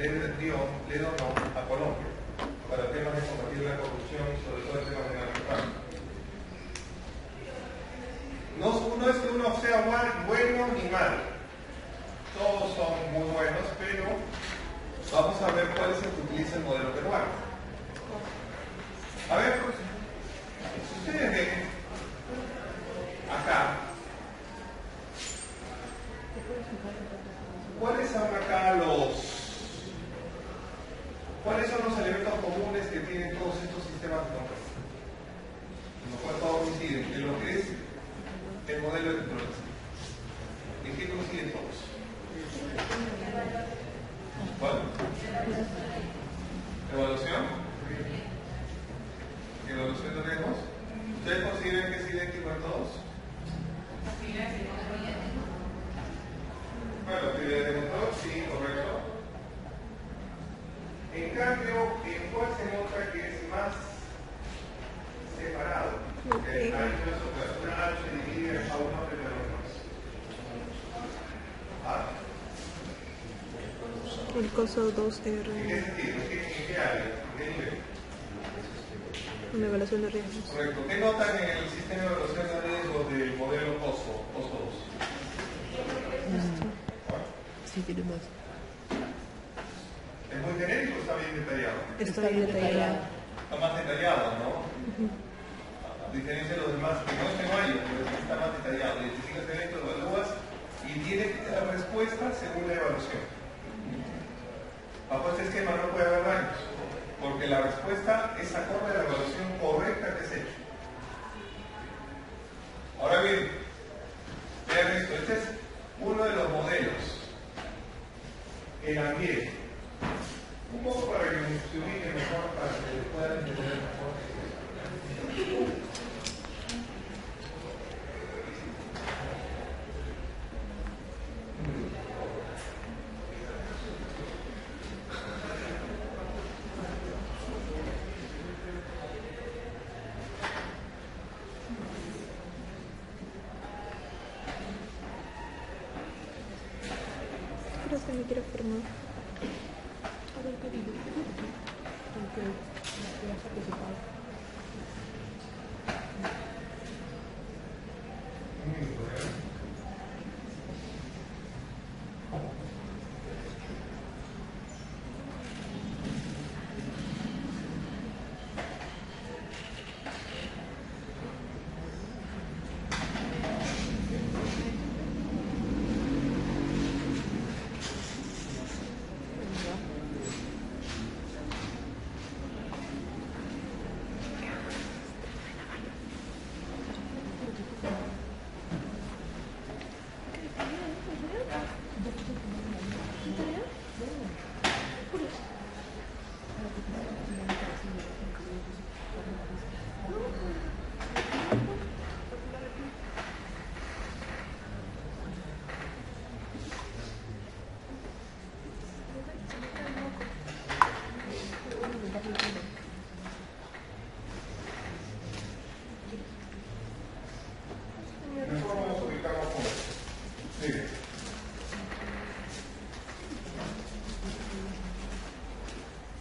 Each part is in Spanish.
le donó a Colombia para temas de combatir la corrupción y sobre todo el tema de narcotráfico. No es que uno sea bueno ni malo, todos son muy buenos, pero vamos a ver cuál es el que utiliza el modelo peruano. A ver, si ustedes ven acá, ¿cuáles son los elementos comunes que tienen todos estos sistemas de control? Todos coinciden en lo que es el modelo de control. ¿En qué coinciden todos? ¿Cuál? ¿Evaluación? ¿Evaluación de riesgos? ¿Ustedes consideran que es idéntico en todos? Bueno, actividad de control, sí, correcto. En cambio, ¿en cuál se nota que es más separado? Porque hay una operacional, se divide a uno de los demás. ¿Ah? El coso 2R. ¿En qué sentido? ¿En qué área? ¿En qué nivel? Una evaluación de riesgos. Correcto. ¿Qué notan en el sistema de evaluación de riesgos del modelo COSO 2? Sí, tiene más. ¿Es muy genérico o está bien detallado? Está bien detallado. Está más detallado, ¿no? A diferencia de los demás, que no es que no haya, pero sí está más detallado. Identificas eventos, lo evalúas y tiene la respuesta según la evaluación. Bajo este esquema no puede haber daños, porque la respuesta es acorde a la evaluación correcta que se ha hecho. Ahora bien, vean esto, este es uno de los modelos. El ambiente. Un poco para que se ubique mejor, para que puedan entender mejor. Pero se me quiere formar. A ver, querido. Aunque has participado.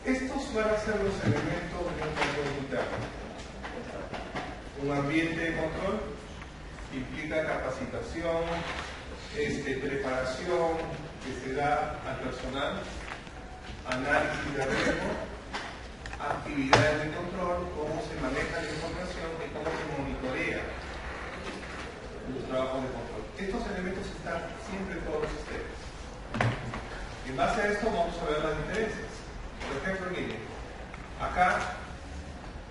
Estos van a ser los elementos de un control interno. Un ambiente de control implica capacitación, preparación que se da al personal, análisis de riesgo, actividades de control, cómo se maneja la información y cómo se monitorea los trabajos de control. Estos elementos están siempre en todos los sistemas. En base a esto vamos a ver las diferencias. Por ejemplo, miren, acá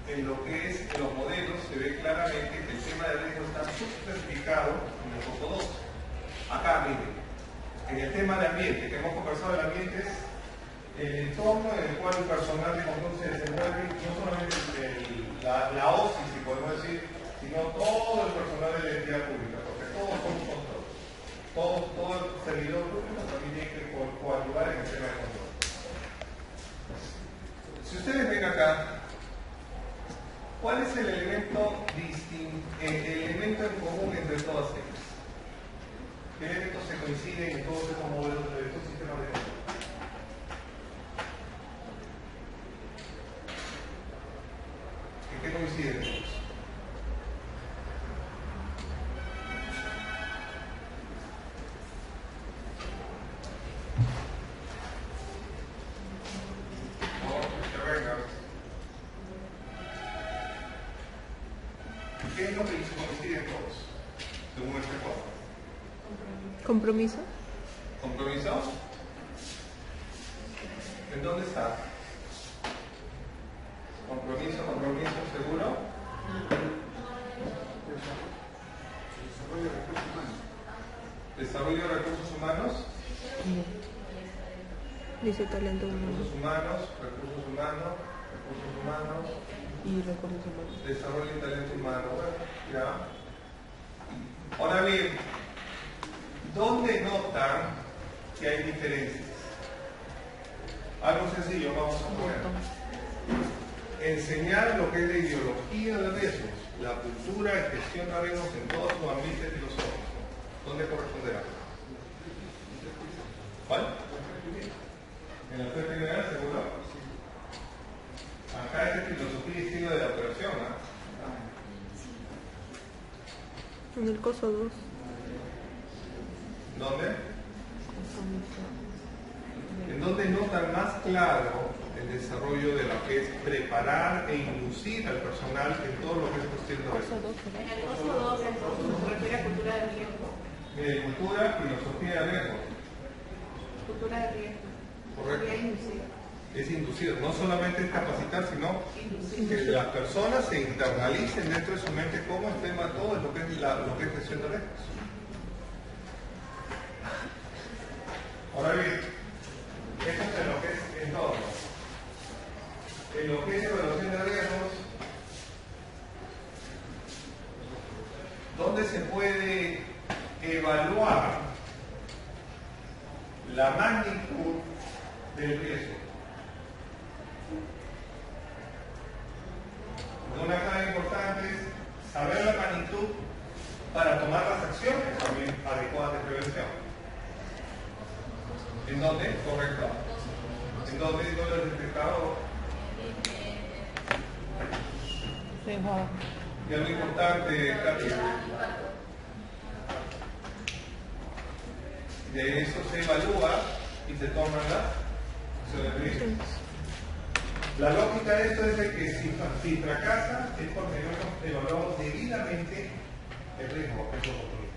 en lo que es los modelos se ve claramente que el tema de riesgo está subespecificado en el foco 2. Acá, miren, en el tema de ambiente, que hemos conversado del ambiente, es el entorno en el cual el personal de control se desenvuelve, no solamente la OSI, si podemos decir, sino todo el personal de la entidad pública, porque todos somos control. Todo el servidor público también tiene que coadyuvar en el tema de control. Si ustedes ven acá, ¿cuál es el elemento en común entre todas ellas? ¿Qué elementos se coinciden en todos estos modelos de estos sistemas de control? Compromiso. ¿Compromiso? ¿En dónde está? Compromiso, ¿seguro? Desarrollo de recursos humanos. Dice talento humano. Recursos humanos. Y recursos humanos. Desarrollo y talento humano. Bueno, ya. Ahora bien, ¿dónde notan que hay diferencias? Algo sencillo, vamos a poner. Enseñar lo que es la ideología de riesgos, la cultura y gestión de riesgos en todos sus ámbitos filosóficos. ¿Dónde corresponderá? ¿Cuál? ¿En la escuela general, seguro? Acá es filosofía y estilo de la operación, ¿ah? En el coso 2. ¿Dónde? En donde notan más claro el desarrollo de lo que es preparar e inducir al personal en todo lo que es cuestión de riesgo. En el curso 2 entonces se refiere a cultura de riesgo. Cultura, filosofía de riesgo. Cultura de riesgo. Correcto. Sería inducir. Es inducir, no solamente es capacitar, sino que las personas se internalicen dentro de su mente cómo el tema todo es lo que es gestión de riesgos. Ahora bien, esto es en lo que es entorno. En lo que es evaluación de riesgos, ¿dónde se puede evaluar la magnitud del riesgo? Una clave importante es saber la magnitud para tomar las acciones también adecuadas de prevención. ¿En dónde? Correcto. ¿En dónde? ¿En dónde el detectador? Y algo importante, Katy. De eso se evalúa y se toman las acciones de riesgo. La lógica de esto es de que si fracasa es porque no hemos evaluado debidamente el riesgo que eso ocurre.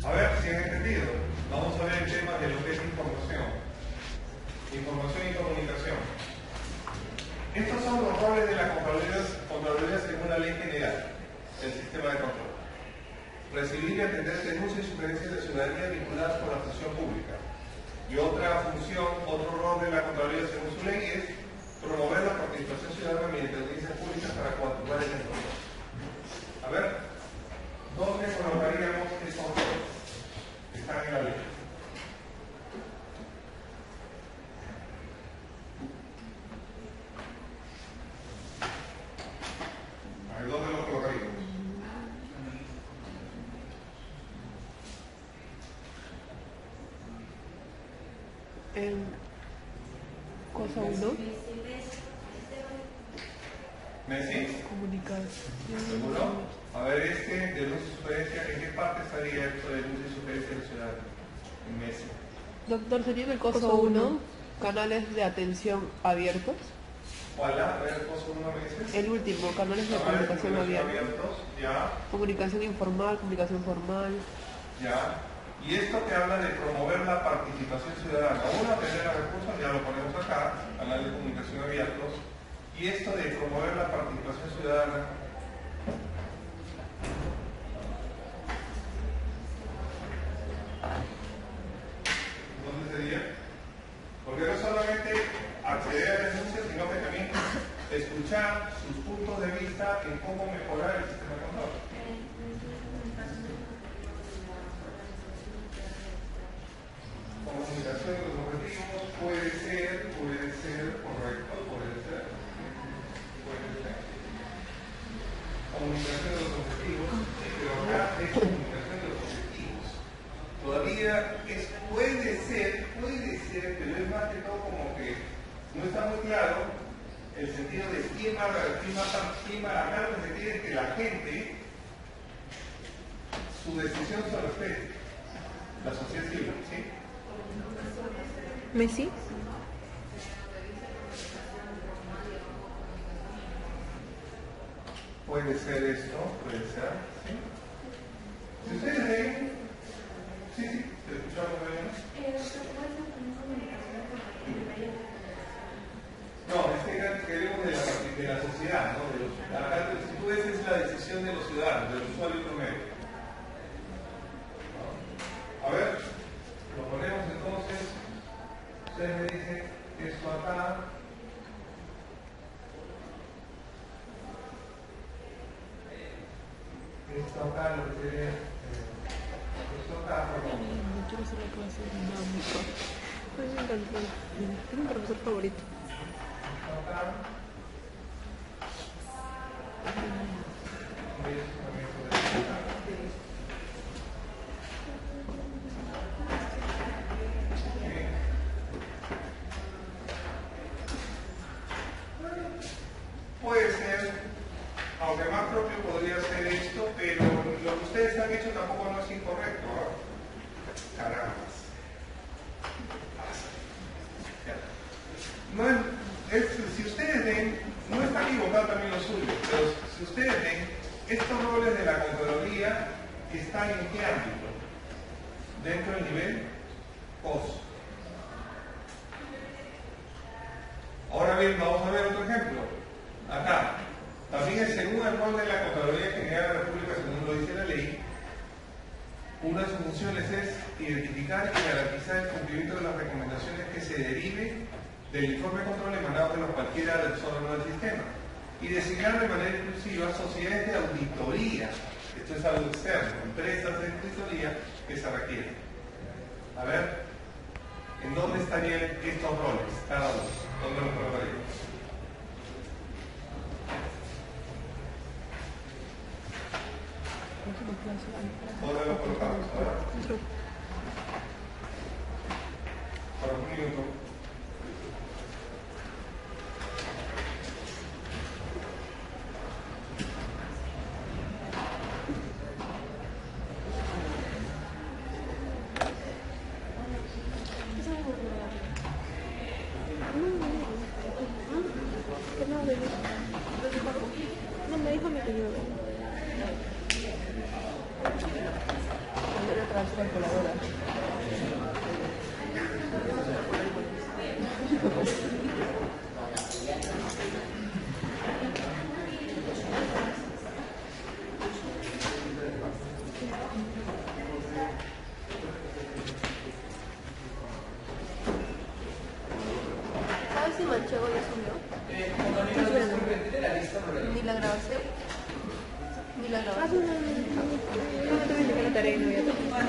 A ver si han entendido. Vamos a ver el tema de lo que es información. Información y comunicación. Estos son los roles de la Contraloría según la ley general del sistema de control. Recibir y atender denuncias y sugerencias de ciudadanía vinculadas con la función pública. Y otra función, otro rol de la Contraloría según su ley es promover la participación ciudadana mediante audiencias públicas para coadyuvar en el control. A ver, ¿dónde colocaríamos esos roles que están en la ley? A ver, ¿dónde los colocaríamos? En cosa 1, ¿Messi? comunicación. ¿Seguro? A ver, denuncia y sugerencia, ¿en qué parte estaría esto de denuncia y sugerencia del ciudadano? En Messi. Doctor, sería en el coso 1, canales de atención abiertos. ¿Cuál? A ver, cosa uno me dices. El último, canales de comunicación abiertos. Ya, Comunicación informal, comunicación formal. ya. Y esto te habla de promover la participación ciudadana. Uno, atender a recursos, ya lo ponemos acá, canal de comunicación abiertos. Y esto de promover la participación ciudadana. ¿Dónde sería? Porque no solamente acceder a denuncias, sino que también escuchar sus puntos de vista en cómo mejorar el sistema de control. Comunicación de los objetivos puede ser correcto, puede ser. Comunicación de los objetivos, pero acá es comunicación de los objetivos. Todavía puede ser, pero es más que todo como que no está muy claro el sentido de quién va a acá lo que se quiere es que la gente, su decisión se respete. La sociedad civil, ¿sí? Messi. puede ser esto, puede ser, ¿sí? Si ustedes ven, sí, te escuchamos bien. No, queremos de la sociedad, ¿no? Acá, si tú ves, es la decisión de los ciudadanos, del usuario promedio. ¿No? A ver, lo ponemos entonces, ustedes me dicen esto acá. Esto acá, lo que sería, esto acá, perdón. Yo no sé lo que va a hacer dinámico. A mí me encantó. Tengo un profesor favorito. Esto acá. Y esto también puede ser acá. Puede ser, aunque más propio podría ser esto, pero lo que ustedes han hecho tampoco no es incorrecto, ¿no? Caramba. No si ustedes ven, no están equivocados también los suyos, pero si ustedes ven, estos roles de la Contraloría están en qué ámbito? Dentro del nivel POS. Ahora bien, vamos a ver otro ejemplo. Acá, también según el rol de la Contraloría General de la República, según lo dice la ley, una de sus funciones es identificar y garantizar el cumplimiento de las recomendaciones que se deriven del informe de control emanado de cualquiera de los órganos del sistema y designar de manera exclusiva sociedades de auditoría, esto es algo externo, empresas de auditoría que se requieren. A ver, ¿en dónde estarían estos roles? Cada uno, ¿dónde los colocaríamos? ¿Dónde los colocamos? A ver. Para un minuto. No me dijo mi opinión. Calculadora. ¿Sabes si Manchego ya subió? Ni la grabación. Ni la grabación. No me tengo que dejar la tarea y no voy a tomar.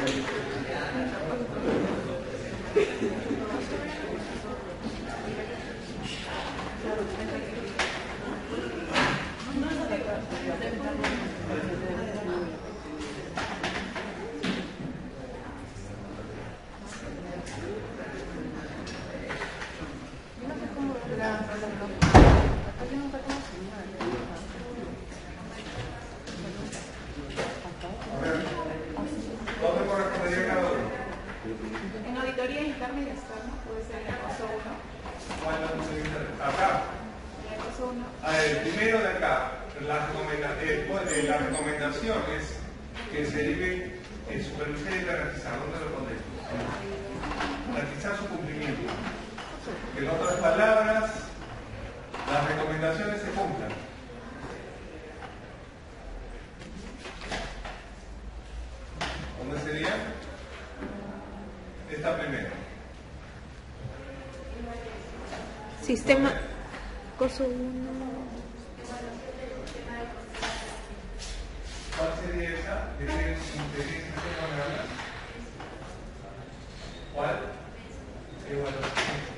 ¿Dónde correspondería cada uno? En auditoría interna y externa puede ser el caso 1. ¿Cuál es la posibilidad? Acá. El caso 1. El primero de acá, la recomendación es que se debe supervisar y garantizar. ¿Dónde lo pondremos? Garantizar su cumplimiento. Que en otras palabras, las recomendaciones se cumplan. ¿Dónde sería? Esta primera. Sistema. Coso 1. ¿Cuál sería esa? ¿De qué sistema me hablas? ¿Cuál? Evaluación.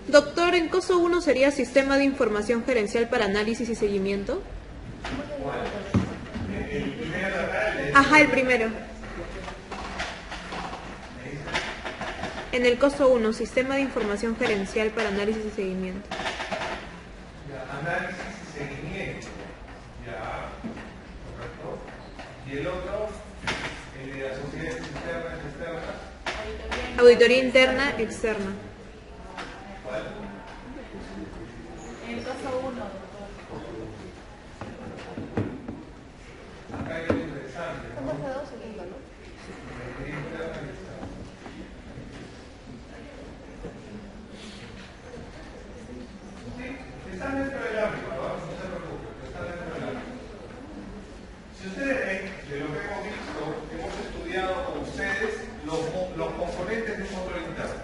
Doctor en coso 1 sería Sistema de Información Gerencial para Análisis y Seguimiento. El primero acá es Ajá, el primero. En el coso 1, Sistema de Información Gerencial para Análisis y Seguimiento. análisis y seguimiento. Ya, correcto. Y el otro, el de las sociedades internas y externas. Auditoría interna, externa. ¿Cuál? En el caso 1, Acá hay algo interesante, ¿no? Auditoría interna y externa. Están dentro del ámbito, ¿no? No se preocupen, están dentro del ámbito. Si ustedes ven, de lo que hemos visto, hemos estudiado con ustedes los componentes de un control interno.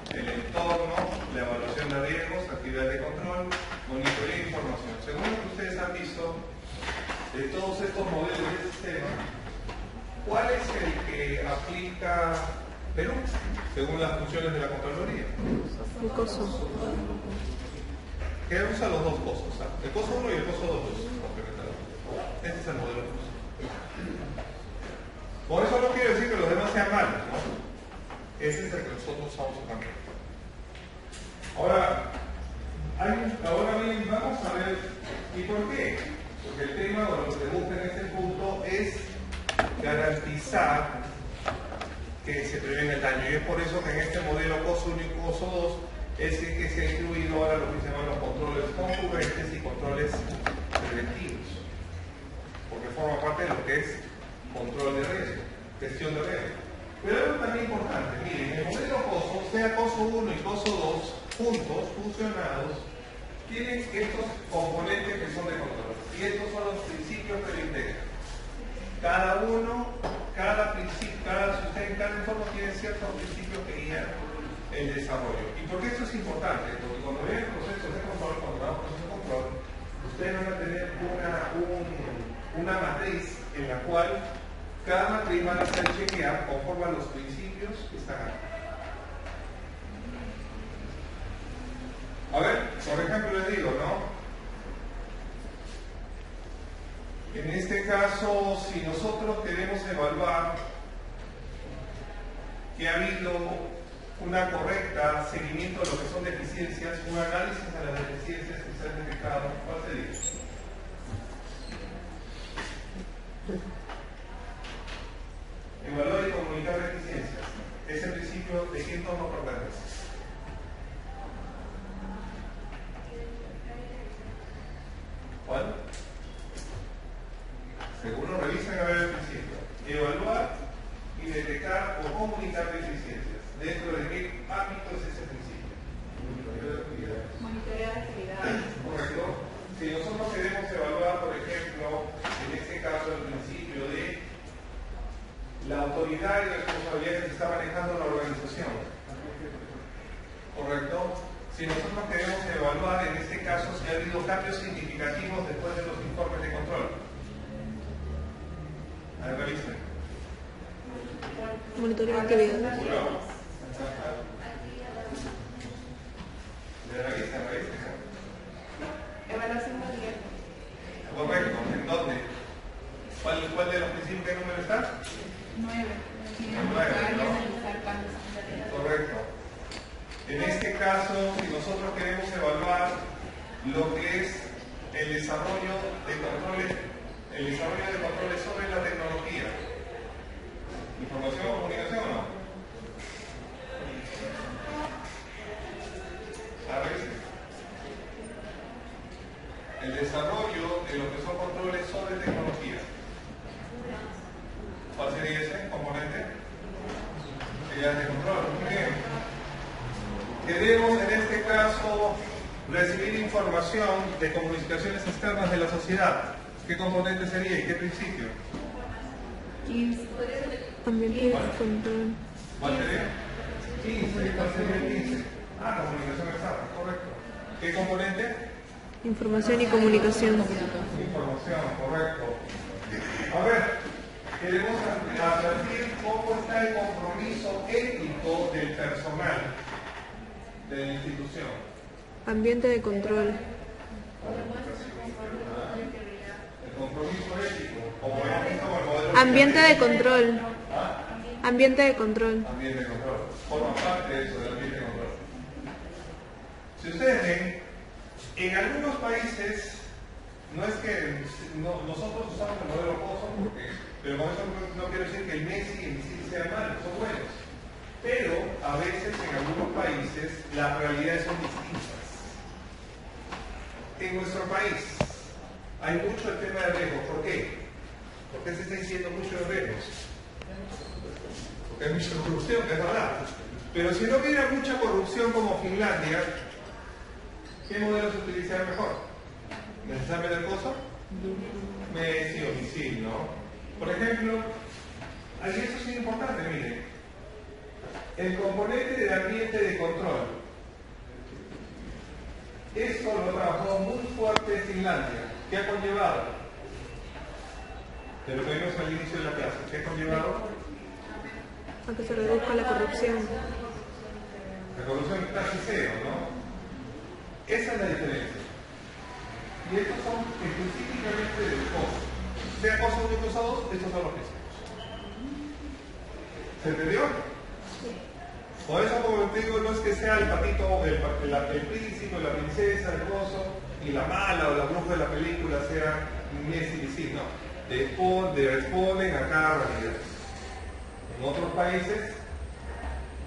El entorno, la evaluación de riesgos, actividades de control, monitoreo de información. Según lo que ustedes han visto de todos estos modelos de sistema, ¿cuál es el que aplica Perú, según las funciones de la Contraloría? El coso. Que usa los dos cosos, ¿ah? El coso 1 y el coso 2 complementarios. Este es el modelo coso. Por eso no quiero decir que los demás sean malos, ¿no? Ese es el que nosotros estamos usando. Ahora bien, vamos a ver, ¿y por qué? Porque el tema, o lo que se busca en este punto, es garantizar que se prevenga el daño. Y es por eso que en este modelo coso 1 y coso 2 es que se ha incluido ahora lo que se llaman los controles concurrentes y controles preventivos, porque forma parte de lo que es control de riesgo, gestión de riesgo. Pero algo también importante, miren, el modelo coso, sea coso 1 y coso 2, juntos, fusionados, tienen estos componentes que son de control. Y estos son los principios que lo integran. Cada uno, cada principio, cada informe tiene ciertos principios que guían el desarrollo. ¿Y por qué esto es importante? Porque cuando vean procesos de control, cuando hagamos procesos de control, ustedes van a tener una matriz en la cual cada matriz van a hacer chequear conforme a los principios que están aquí. A ver, por ejemplo les digo, ¿no? En este caso, si nosotros queremos evaluar que ha habido una correcta seguimiento de lo que son deficiencias, un análisis de las deficiencias que se han detectado, ¿cuál sería? Evaluar y comunicar deficiencias. Ese principio, ¿de qué entorno pertenece? ¿Cuál? Seguro revisan a ver el principio. Evaluar y detectar o comunicar deficiencias. ¿Dentro de qué ámbito es ese principio? monitoreo de actividades. Correcto. Si nosotros queremos evaluar, por ejemplo, en este caso el principio de la autoridad y responsabilidad que está manejando la organización. ¿Correcto? Si nosotros queremos evaluar en este caso si ha habido cambios significativos después de los informes de control. A ver, revisen. Monitoreo de actividades. Revisen. Evaluación de riesgo. Correcto. ¿En dónde? ¿Cuál de los principios qué número está? 9. Nueve, ¿no? Analizar cambios significativos. Correcto. En este caso, si nosotros queremos evaluar lo que es el desarrollo de controles sobre la tecnología, información o comunicación, ¿o no? A ver, el desarrollo de lo que son controles sobre tecnología. ¿Cuál sería ese componente? Actividades de control. Muy bien. Queremos en este caso recibir información de comunicaciones externas de la sociedad. ¿Qué componente sería y qué principio? Ambiente de control. ¿Cuál sería? 15. ¿Cuál sería el 15? La comunicación externa, correcto. ¿Qué componente? Información y comunicación. Información, correcto. A ver, queremos advertir cómo está el compromiso ético del personal de la institución. Ambiente de control. El compromiso ético, como hemos visto con el modelo. Ambiente de control. ¿Ah? Ambiente de control. Ambiente de control. Forma parte de eso, del ambiente de control. Si ustedes ven, en algunos países, no es que nosotros usamos el modelo POSO, pero con eso no quiero decir que el Messi y el misil sean malos, son buenos. Pero a veces en algunos países las realidades son distintas. En nuestro país hay mucho el tema de riesgo. ¿Por qué? ¿Por qué se está diciendo mucho de riesgos? Porque hay mucha corrupción, que es verdad. Pero si no hubiera mucha corrupción como Finlandia, ¿qué modelo se utilizaría mejor? ¿Necesariamente el costo? Messi o misil, ¿no? Por ejemplo, aquí eso sí es importante, miren. El componente del ambiente de control. Esto lo trabajó muy fuerte Finlandia. ¿Qué ha conllevado? De lo que vimos al inicio de la clase. ¿Qué ha conllevado? A que se reduzca la corrupción. La corrupción es casi cero, ¿no? Esa es la diferencia. Y estos son específicamente del costo. Sea cosa 1 y cosa 2, estos son los principios. ¿Se entendió? Por eso, como te digo, no es que sea el patito, el príncipe, la princesa, el gozo, y la mala o la bruja de la película sea Messi y sí, no. Responden a cada realidad. En otros países,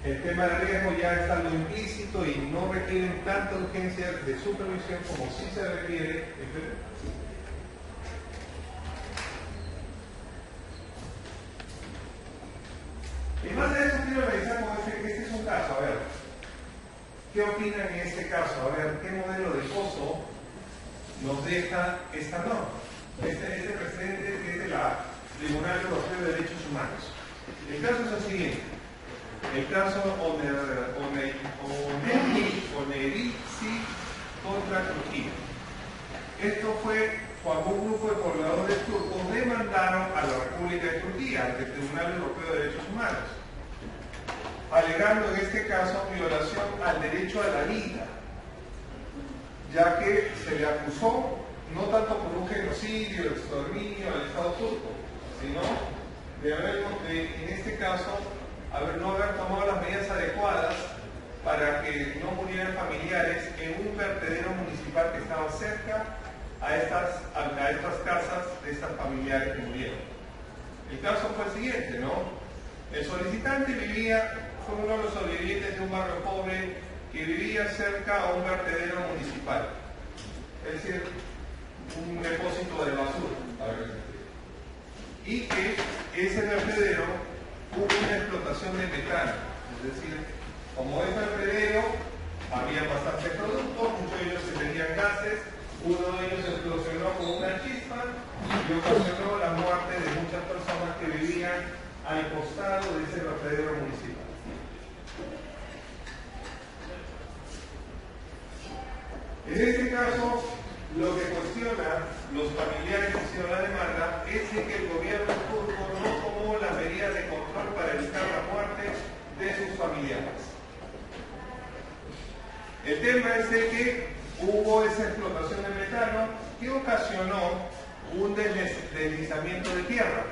el tema de riesgo ya está lo implícito y no requieren tanta urgencia de supervisión como sí se requiere. Y más de eso quiero revisar con este es un caso, a ver. ¿Qué opinan en este caso? A ver, ¿qué modelo de pozo nos deja esta norma? Este precedente que es de la Tribunal Europeo de Derechos Humanos. El caso es el siguiente. El caso Onerici contra Turquía. Esto fue cuando un grupo de pobladores turcos demandaron a la República de Turquía ante el Tribunal Europeo de Derechos Humanos, alegando en este caso violación al derecho a la vida, ya que se le acusó no tanto por un genocidio, exterminio al Estado turco, sino en este caso, no haber tomado las medidas adecuadas para que no murieran familiares en un vertedero municipal que estaba cerca a estas casas de estas familiares que murieron. El caso fue el siguiente, ¿no? El solicitante fue uno de los sobrevivientes de un barrio pobre que vivía cerca a un vertedero municipal, es decir, un depósito de basura, y que ese vertedero hubo una explotación de metano, es decir, como es vertedero, había bastantes productos, muchos de ellos se tenían gases, uno de ellos explosionó con una chispa y ocasionó la muerte de muchas personas que vivían al costado de ese vertedero municipal. En este caso, lo que cuestiona los familiares que hicieron la demanda es de que el gobierno turco no tomó las medidas de control para evitar la muerte de sus familiares. El tema es de que hubo esa explotación de metano que ocasionó un deslizamiento de tierra.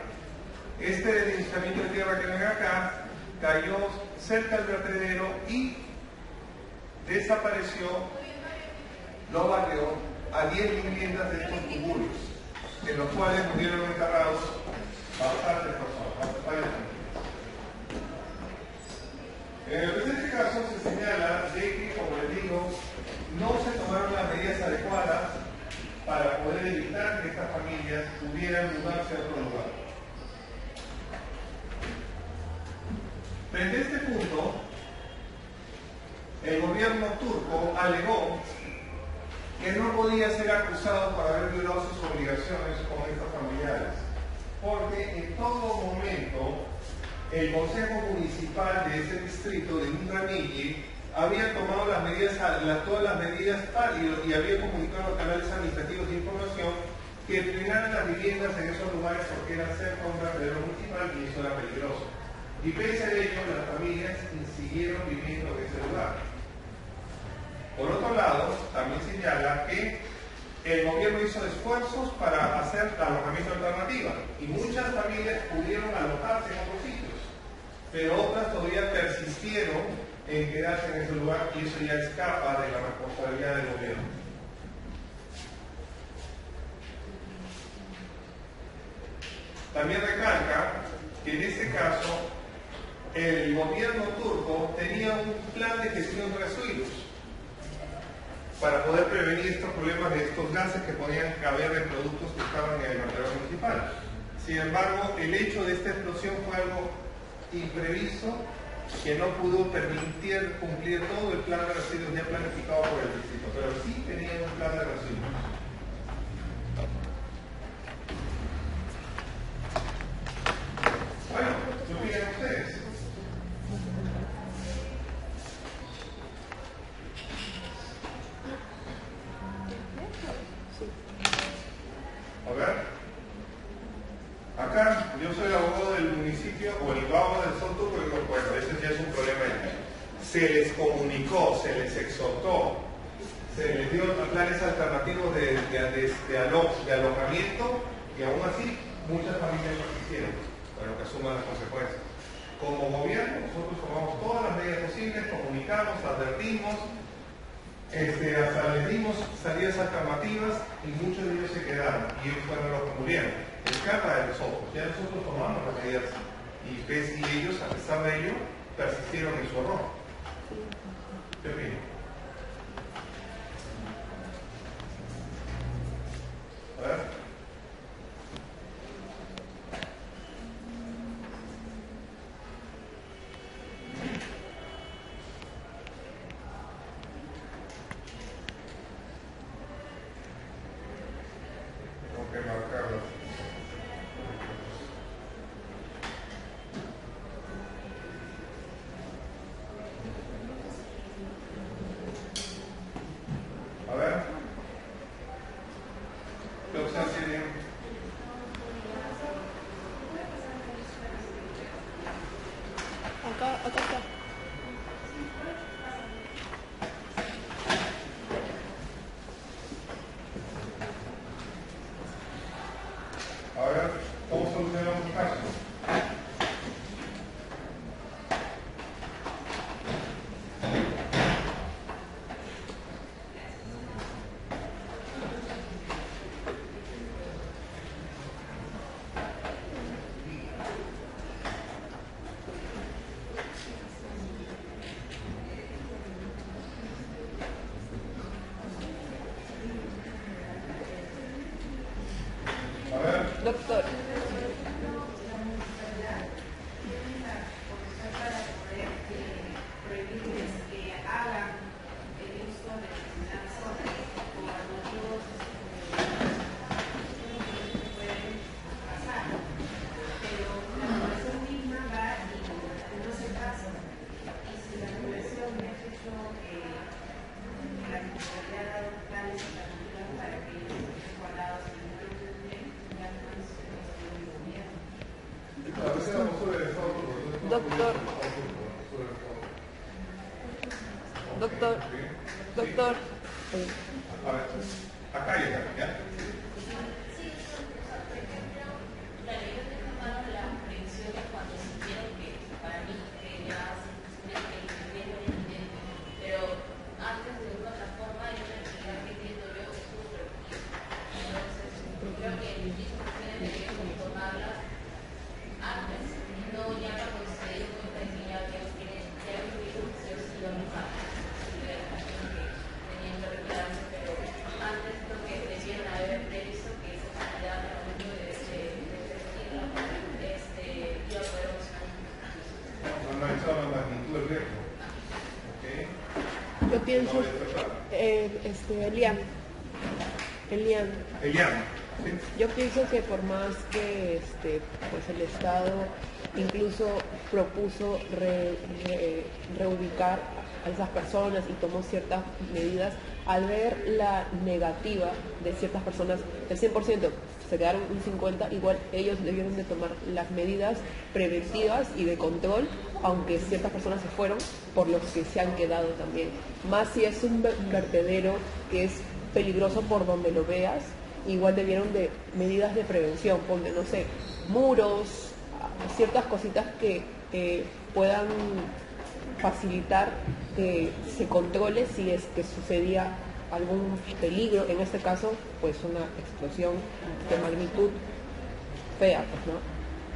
Este deslizamiento de tierra que ven acá cayó cerca del vertedero y desapareció, lo barrió a 10 viviendas de estos tuburios, en los cuales murieron enterrados bastantes personas, varias familias. En el presente caso se señala de que, como les digo, no se tomaron las medidas adecuadas para poder evitar que estas familias pudieran mudarse a otro lugar. Frente a este punto, el gobierno turco alegó que no podía ser acusado por haber violado sus obligaciones con estos familiares, porque en todo momento el Consejo Municipal de ese distrito de Indranilli había tomado todas las medidas y había comunicado a los canales administrativos de información que frenaran las viviendas en esos lugares porque eran cerca de un vertedero municipal y eso era peligroso. Y pese a ello, las familias siguieron viviendo en ese lugar. Por otro lado, también señala que el gobierno hizo esfuerzos para hacer alojamiento alternativo y muchas familias pudieron alojarse en otros sitios, pero otras todavía persistieron en quedarse en ese lugar y eso ya escapa de la responsabilidad del gobierno. También recalca que en este caso el gobierno turco tenía un plan de gestión de residuos para poder prevenir estos problemas de estos gases que podían caber en productos que estaban en el vertedero municipal. Sin embargo, el hecho de esta explosión fue algo imprevisto que no pudo permitir cumplir todo el plan de residuos ya planificado por el distrito, pero sí tenía un plan de residuos. Bueno, ¿qué opinan ustedes? A ver, acá yo soy el abogado del municipio o el abogado del Sol Turco y digo, bueno, ese ya es un problema. Se les comunicó, se les exhortó, se les dio planes alternativos de alojamiento y aún así muchas familias no quisieron, pero que asuman las consecuencias. Como gobierno, nosotros tomamos todas las medidas posibles, comunicamos, advertimos, hasta les dimos salidas alternativas y muchos de ellos se quedaron y ellos fueron los que murieron. Escapa de nosotros, ya nosotros tomamos las medidas y ellos, a pesar de ello, persistieron en su error. ¿Qué opinan? A ver. Acá está. Ahora, ¿cómo solucionamos el caso? Doctor. Doctor. A ver, acá y acá, ¿ya? Yo pienso, Elian. ¿Sí? Yo pienso que por más que pues el Estado incluso propuso reubicar a esas personas y tomó ciertas medidas, al ver la negativa de ciertas personas, el 100%, se quedaron un 50, igual ellos debieron de tomar las medidas preventivas y de control, aunque ciertas personas se fueron, por los que se han quedado también. Más si es un vertedero que es peligroso por donde lo veas, igual debieron de medidas de prevención, ponte, no sé, muros, ciertas cositas que puedan facilitar que se controle si es que sucedía algún peligro, en este caso, pues una explosión de magnitud fea, pues, ¿no?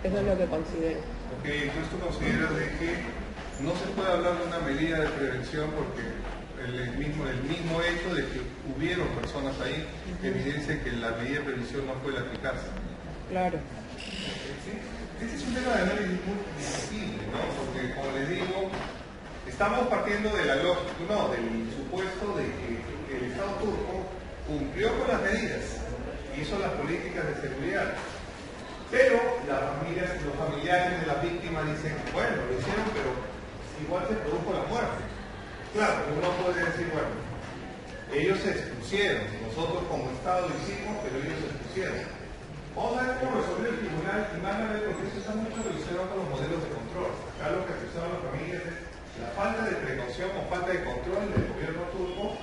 Eso es lo que considero. Ok, entonces tú consideras de que no se puede hablar de una medida de prevención porque el mismo hecho de que hubieron personas ahí evidencia que la medida de prevención no puede aplicarse. Claro. Sí, este es un tema de análisis muy difícil, ¿no? Porque, como les digo, estamos partiendo de la lógica, del supuesto de que el Estado turco cumplió con las medidas, hizo las políticas de seguridad, pero los familiares de las víctimas dicen, bueno, lo hicieron, pero igual se produjo la muerte. Claro, uno puede decir, bueno, ellos se expusieron, nosotros como Estado lo hicimos, pero ellos se expusieron. Vamos a ver cómo resolvió el tribunal y van a ver porque eso está mucho relacionado con los modelos de control. Acá lo que acusaban las familias es la falta de precaución o falta de control del gobierno turco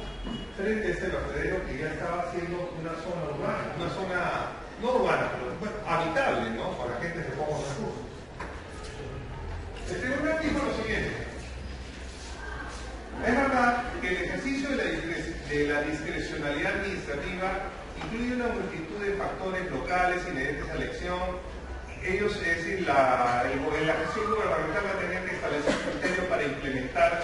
frente a este vertedero que ya estaba siendo una zona urbana, una zona no urbana, pero bueno, habitable, ¿no? Para gente de pocos recursos. El tribunal dijo lo siguiente: es verdad que el ejercicio de la discrecionalidad administrativa incluye una multitud de factores locales inherentes a la elección. Ellos, es decir, la gestión gubernamental va a tener que establecer criterios para implementar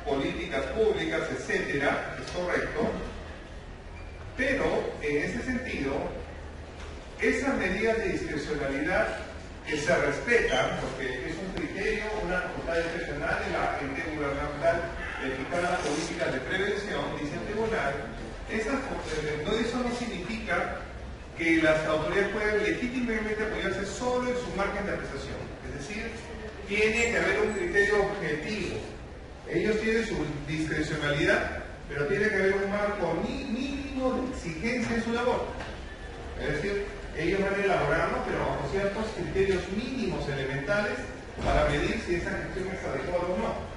políticas públicas, etcétera, es correcto, pero en ese sentido, esas medidas de discrecionalidad que se respetan, porque es un criterio, una facultad discrecional de la agente gubernamental de fijar las políticas de prevención, dice el tribunal, eso no significa que las autoridades puedan legítimamente apoyarse solo en su margen de apreciación. Es decir, tiene que haber un criterio objetivo. Ellos tienen su discrecionalidad, pero tiene que haber un marco mínimo de exigencia en su labor. Es decir, ellos van elaborando, pero bajo ciertos criterios mínimos elementales para medir si esa gestión es adecuada o no.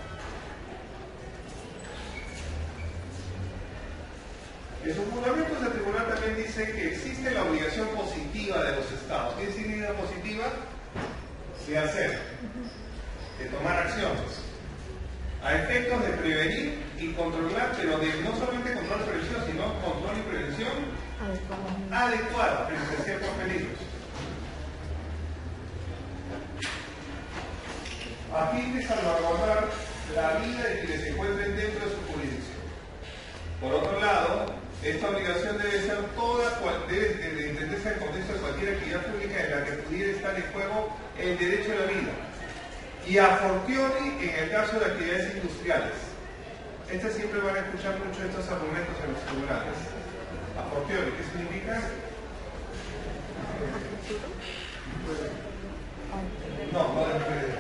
En sus fundamentos, el tribunal también dice que existe la obligación positiva de los estados. ¿Qué significa positiva? De hacer, de tomar acciones, a efectos de prevenir y controlar, pero de no solamente control y prevención, sino control y prevención adecuada frente a ciertos peligros. A fin de salvaguardar la vida de quienes se encuentren dentro de su jurisdicción. Por otro lado, esta obligación debe entenderse en el contexto de cualquier actividad pública en la que pudiera estar en juego el derecho a la vida. Y a fortiori en el caso de actividades industriales. Siempre van a escuchar mucho estos argumentos en los tribunales. A fortiori, ¿qué significa? No debe.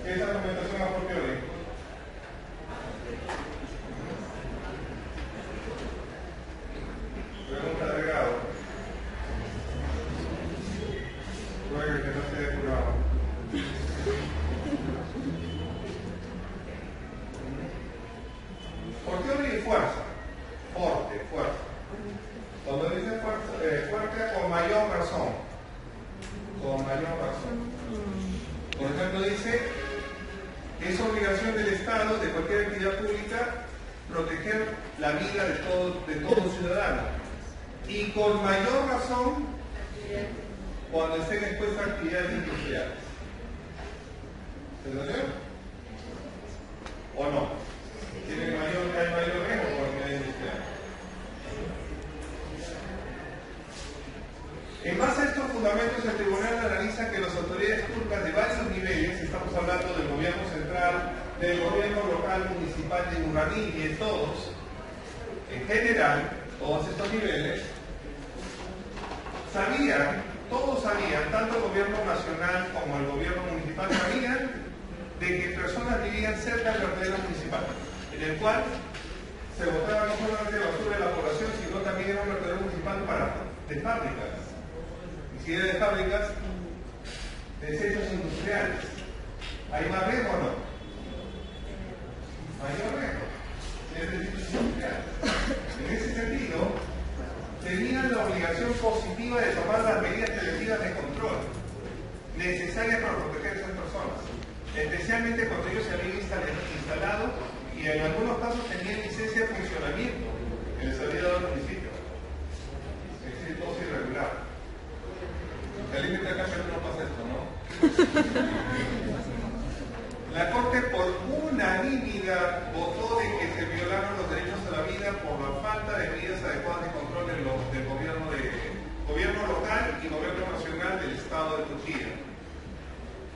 ¿Qué es argumentación a fortiori? Pregunta de grado. Ruega que no se dé jurado. Fortiori y fuerza. Fuerza. Cuando dice fuerza, con mayor razón. Por ejemplo, dice que es obligación del Estado, de cualquier actividad pública, proteger la vida de todo ciudadano. Y con mayor razón cuando estén expuestas a actividades industriales. ¿Se entendió? ¿O no? ¿Tiene mayor riesgo por actividades industriales? En base a estos fundamentos, el tribunal analiza que las autoridades turcas de varios niveles, estamos hablando del gobierno central, del gobierno local, municipal, de Urraní y de todos, en general, todos estos niveles, todos sabían, tanto el gobierno nacional como el gobierno municipal sabían de que personas vivían cerca del vertedero municipal, en el cual se botaba no solamente basura de la población, sino también era un vertedero municipal de fábricas. Y si era de fábricas, desechos industriales. ¿Hay más riesgo o no? Mayor riesgo. Es desechos industriales. En ese sentido, tenían la obligación positiva de tomar las medidas preventivas de control necesarias para proteger a esas personas, especialmente cuando ellos se habían instalado y en algunos casos tenían licencia de funcionamiento en el salida del municipio. Es decir, todo es irregular. El límite acá siempre no pasa esto, ¿no? La Corte por unanimidad votó de que se violaron los derechos a la vida por la falta de medidas adecuadas de control del gobierno local y gobierno nacional del Estado de Turquía,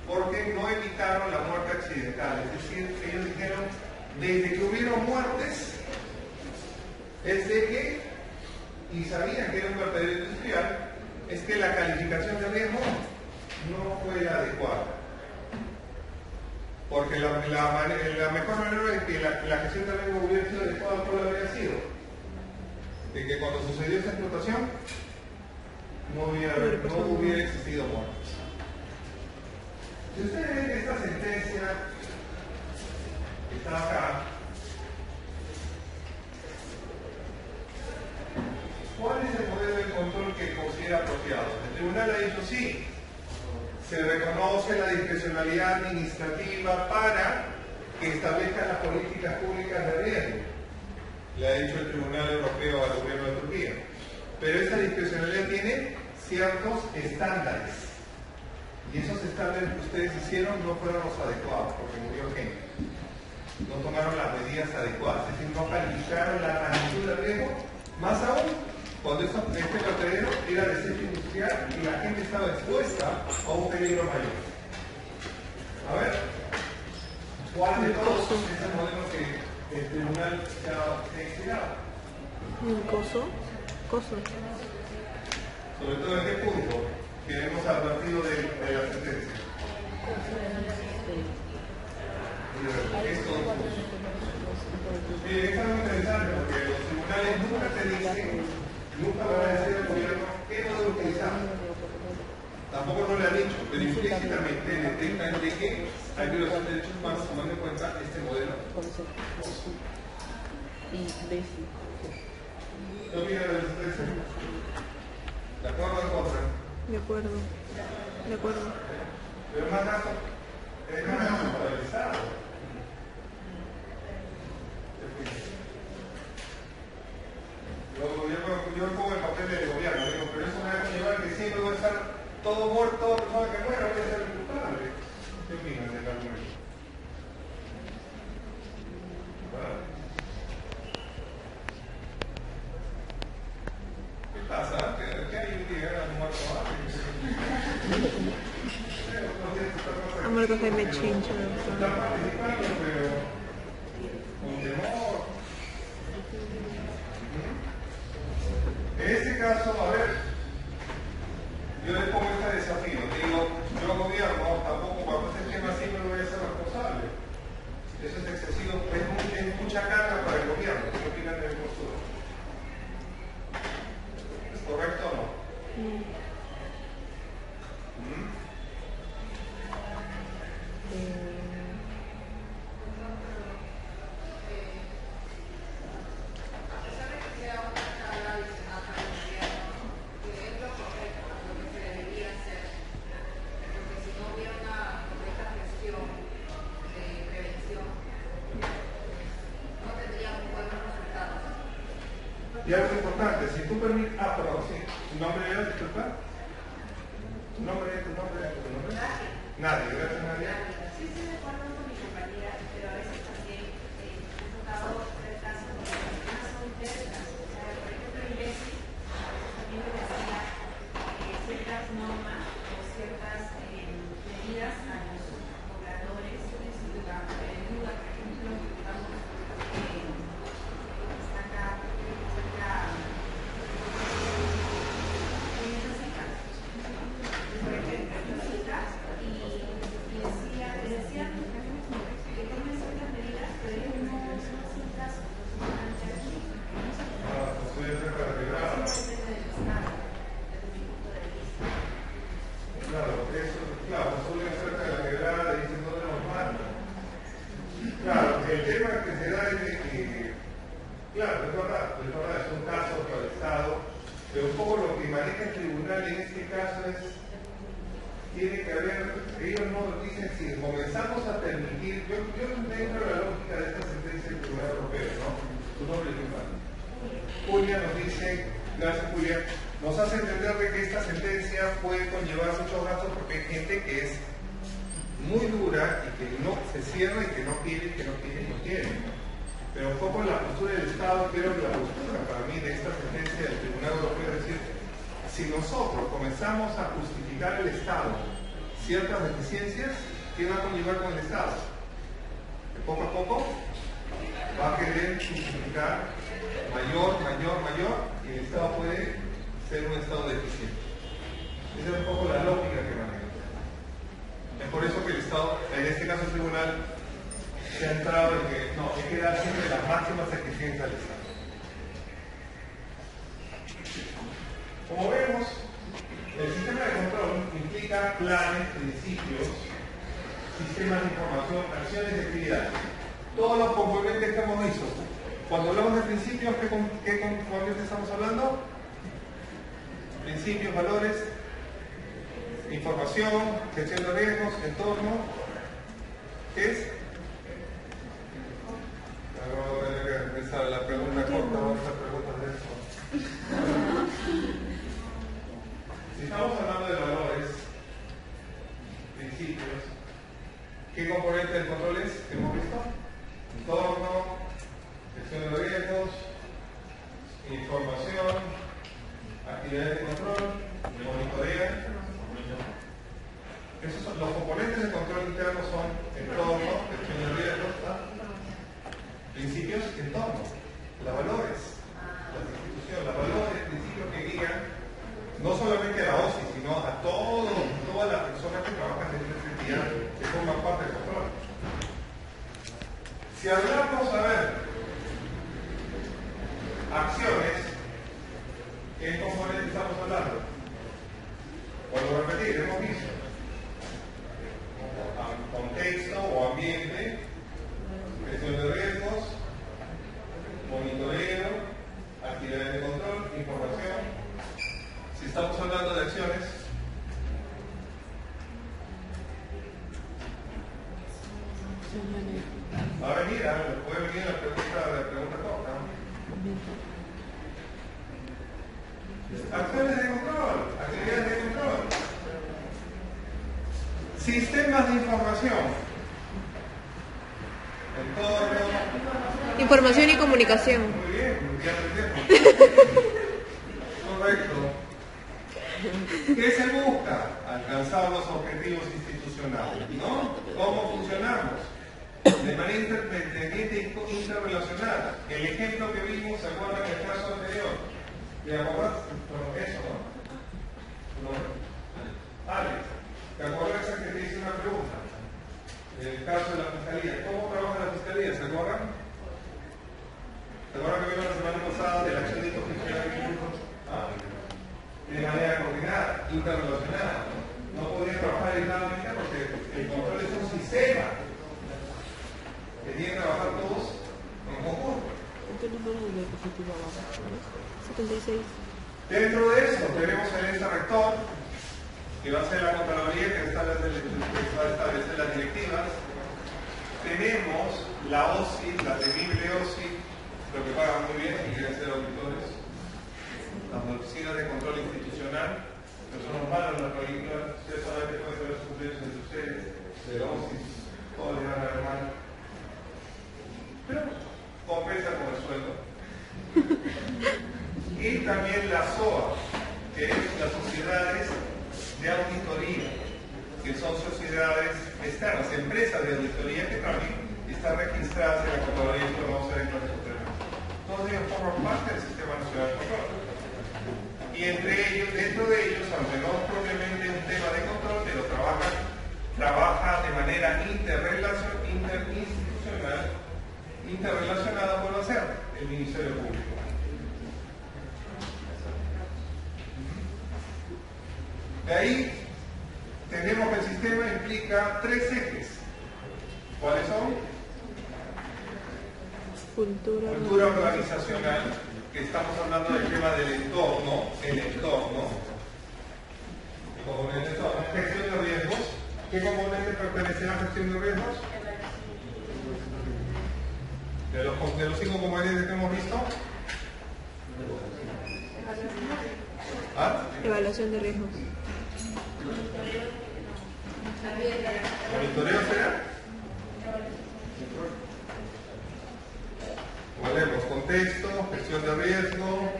porque no evitaron la muerte accidental. Es decir, ellos dijeron, desde que hubieron muertes, es de que, y sabían que era un vertedero industrial, es que la calificación de riesgo no fue la adecuada. Porque la mejor manera de que la gestión de riesgo hubiera sido adecuada, ¿cuál habría sido? De que cuando sucedió esa explotación no hubiera existido muertes. Si ustedes ven esta sentencia que está acá, ¿cuál es el modelo de control que considera apropiado? El tribunal ha dicho sí. Se reconoce la discrecionalidad administrativa para que establezcan las políticas públicas de riesgo. Le ha dicho el Tribunal Europeo al gobierno de Turquía. Pero esa discrecionalidad tiene ciertos estándares. Y esos estándares que ustedes hicieron no fueron los adecuados, porque murió gente. No tomaron las medidas adecuadas, es decir, no calificaron la magnitud del riesgo, más aún cuando este vertedero era desecho industrial y la gente estaba expuesta a un peligro mayor. A ver, ¿cuál de todos es el modelo que el tribunal se ha inspirado? Coso. Sobre todo en qué punto que hemos advertido de la sentencia. Es algo interesante porque los tribunales nunca te dicen, nunca van a decir al gobierno qué modelo utilizar. Tampoco no le han dicho, pero implícitamente detectan de que hay violación de derechos humanos tomando en cuenta este modelo. ¿Qué opina de la sentencia? ¿De acuerdo o en contra? De acuerdo. Pero más gasto, es más gasto para el Estado. Yo pongo el papel del gobierno, digo, pero eso me va a llevar que siempre voy a estar todo muerto, toda persona que muera voy a ser el culpable. ¿Qué opinan del argumento? ¿Qué pasa? ¿Qué hay un día? ¿Han muerto antes? Ha muerto Jaime Chincho. Están participando, pero con temor. En este caso, a ver, yo le pongo este desafío. Digo, yo gobierno, tampoco bajo este esquema siempre voy a ser responsable. Eso es excesivo, es mucha carga para el gobierno. ¿Qué opinan de mi postura? ¿Es correcto o no? Y algo importante, si tú permites... perdón, sí. ¿Tu nombre es? Disculpa. ¿Tu nombre es? Nadie, gracias Nadia. Sí, estoy de acuerdo con mi compañera, pero a veces también he tocado tres casos donde son tres casos. O sea, por ejemplo, en Iglesi también me decía ciertas normas o ciertas medidas a los pobladores de la duda, por ejemplo, digamos, está acá, en esas citas. Y decía tribunal en este caso tiene que haber, ellos no dicen si comenzamos a permitir, yo dentro de la lógica de esta sentencia del Tribunal Europeo, ¿no? Tu nombre es Julia. Julia nos dice, gracias Julia, nos hace entender de que esta sentencia puede conllevar muchos gastos porque hay gente que es muy dura y que no se cierra y que no quiere, no quiere. Pero un poco la postura del Estado, creo que la postura para mí de esta sentencia del Tribunal Europeo es decir, si nosotros comenzamos a justificar el Estado ciertas deficiencias, ¿qué va a conllevar con el Estado? Que poco a poco va a querer justificar mayor, y el Estado puede ser un Estado deficiente. Esa es un poco la lógica que maneja. Es por eso que el Estado, en este caso el tribunal, se ha entrado en que no, hay que dar siempre las máximas exigencias al Estado. Como vemos, el sistema de control implica planes, principios, sistemas de información, acciones y actividades. Todos los componentes que hemos visto. Cuando hablamos de principios, ¿qué componentes estamos hablando? Principios, valores, información, gestión de riesgos, entorno. ¿Qué es? Vamos a tener que empezar la pregunta corta, vamos a hacer preguntas de eso. Si estamos hablando de valores, principios, ¿qué componente del control es? ¿Qué hemos visto? Entorno, gestión de riesgos, información, actividades de control, monitoreo. Esos son los componentes de control interno son entorno, gestión de riesgos, principios, entorno, los valores, las instituciones, los valores, principios que guían no solamente a la OSI, sino a todas las personas que trabajan en esta entidad que forman parte del control. Si hablamos, a ver, acciones, ¿qué componentes estamos hablando? Vuelvo a repetir, hemos visto contexto o ambiente, gestión de riesgos, monitoreo, actividades de control, información. Si estamos hablando de acciones, va a venir, puede venir la pregunta corta. Acciones de control, actividades de control. Sistemas de información. Entorno. Información y comunicación. Muy bien, ya entendemos. Correcto. ¿Qué se busca? Alcanzar los objetivos institucionales, ¿no? ¿Cómo funcionamos? De manera independiente e interrelacionada. El ejemplo que vimos, ¿se acuerdan en el caso anterior? ¿Te acuerdas? Eso, ¿no? Alex, ¿te acuerdas que te hice una pregunta? El caso de la fiscalía. ¿Cómo trabaja la fiscalía? ¿Se acuerdan? ¿Se acuerdan que vimos la semana pasada de la acción de institucional que hizo? De manera coordinada, interrelacionada. No podía trabajar aisladamente porque el control es un sistema que tiene que trabajar todos en conjunto. ¿Qué número de diapositiva va? 76. Dentro de eso tenemos el ente rector, que va a ser la Contraloría que va a establecer las directivas. Tenemos la OSI, la temible OSI, lo que pagan muy bien y quieren ser auditores. Las oficinas de control institucional, que son los malos en la película, ustedes saben que pueden ser los cumpleaños entre ustedes, de la OSI, todos les van a ver mal. Pero compensa con el sueldo. Y también la SOA, que es las sociedades de auditoría, que son sociedades externas, empresas de auditoría que también están registradas en la Contraloría, y lo vamos a ver en los temas. Todos ellos forman parte del Sistema Nacional de Control. Y dentro de ellos, aunque no es propiamente un tema de control, pero trabaja de manera interrelacionada, vuelve a ser el Ministerio Público. De ahí tenemos que el sistema implica 3 ejes. ¿Cuáles son? Cultura organizacional, que estamos hablando del tema del entorno, el entorno. ¿Qué componente pertenecerá a gestión de riesgos? De los 5 componentes que hemos visto. ¿Ah? Evaluación de riesgos. ¿Monitoreo será? Volvemos, contexto, gestión de riesgo,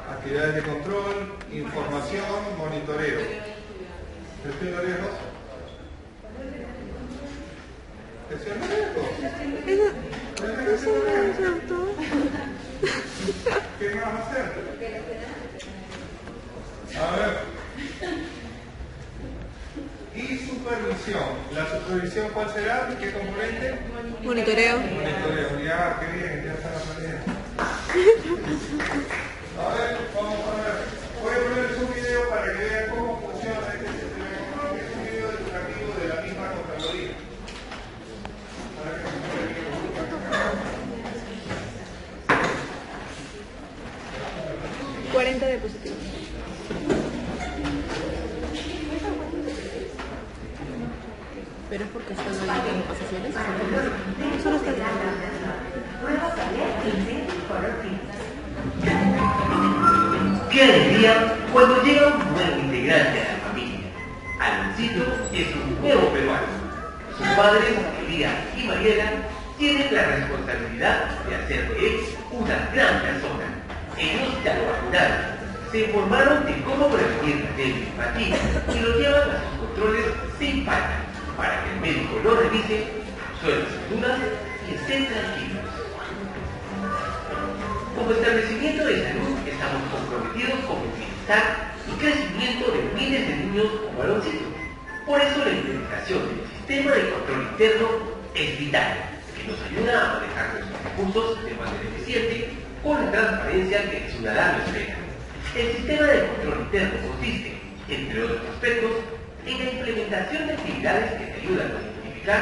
actividades de control, información, monitoreo. ¿Gestión de riesgos? ¿Gestión de riesgos? Eso todo. ¿Qué más va a hacer? A ver. Y supervisión. ¿La supervisión cuál será? ¿Qué componente? Monitoreo. Monitoreo. Ya, qué bien, ya está la manera. A ver, vamos a ver. Voy a ponerles un video para que vean cómo funciona este sistema económico. Es un video educativo de la misma Contraloría. Para que se pueda ver. 40 diapositivas. Pero es porque están ahí en posiciones. Solo está Qué alegría cuando llega un nuevo integrante a la familia. Aloncito es un nuevo peruano. Sus padres, Elías y Mariela, tienen la responsabilidad de hacer de él una gran persona. Ellos ya lo vacunaron, se informaron de cómo prevenir la anemia infantil y lo llevan a sus controles sin falta, para que el médico lo revise, resuelva sus dudas y estén tranquilos. Como establecimiento de salud estamos comprometidos con el bienestar y crecimiento de miles de niños como Aloncito. Por eso la implementación del sistema de control interno es vital, que nos ayuda a manejar nuestros recursos de manera eficiente con la transparencia que el ciudadano espera. El sistema de control interno consiste, entre otros aspectos, en la implementación de actividades que te ayudan a identificar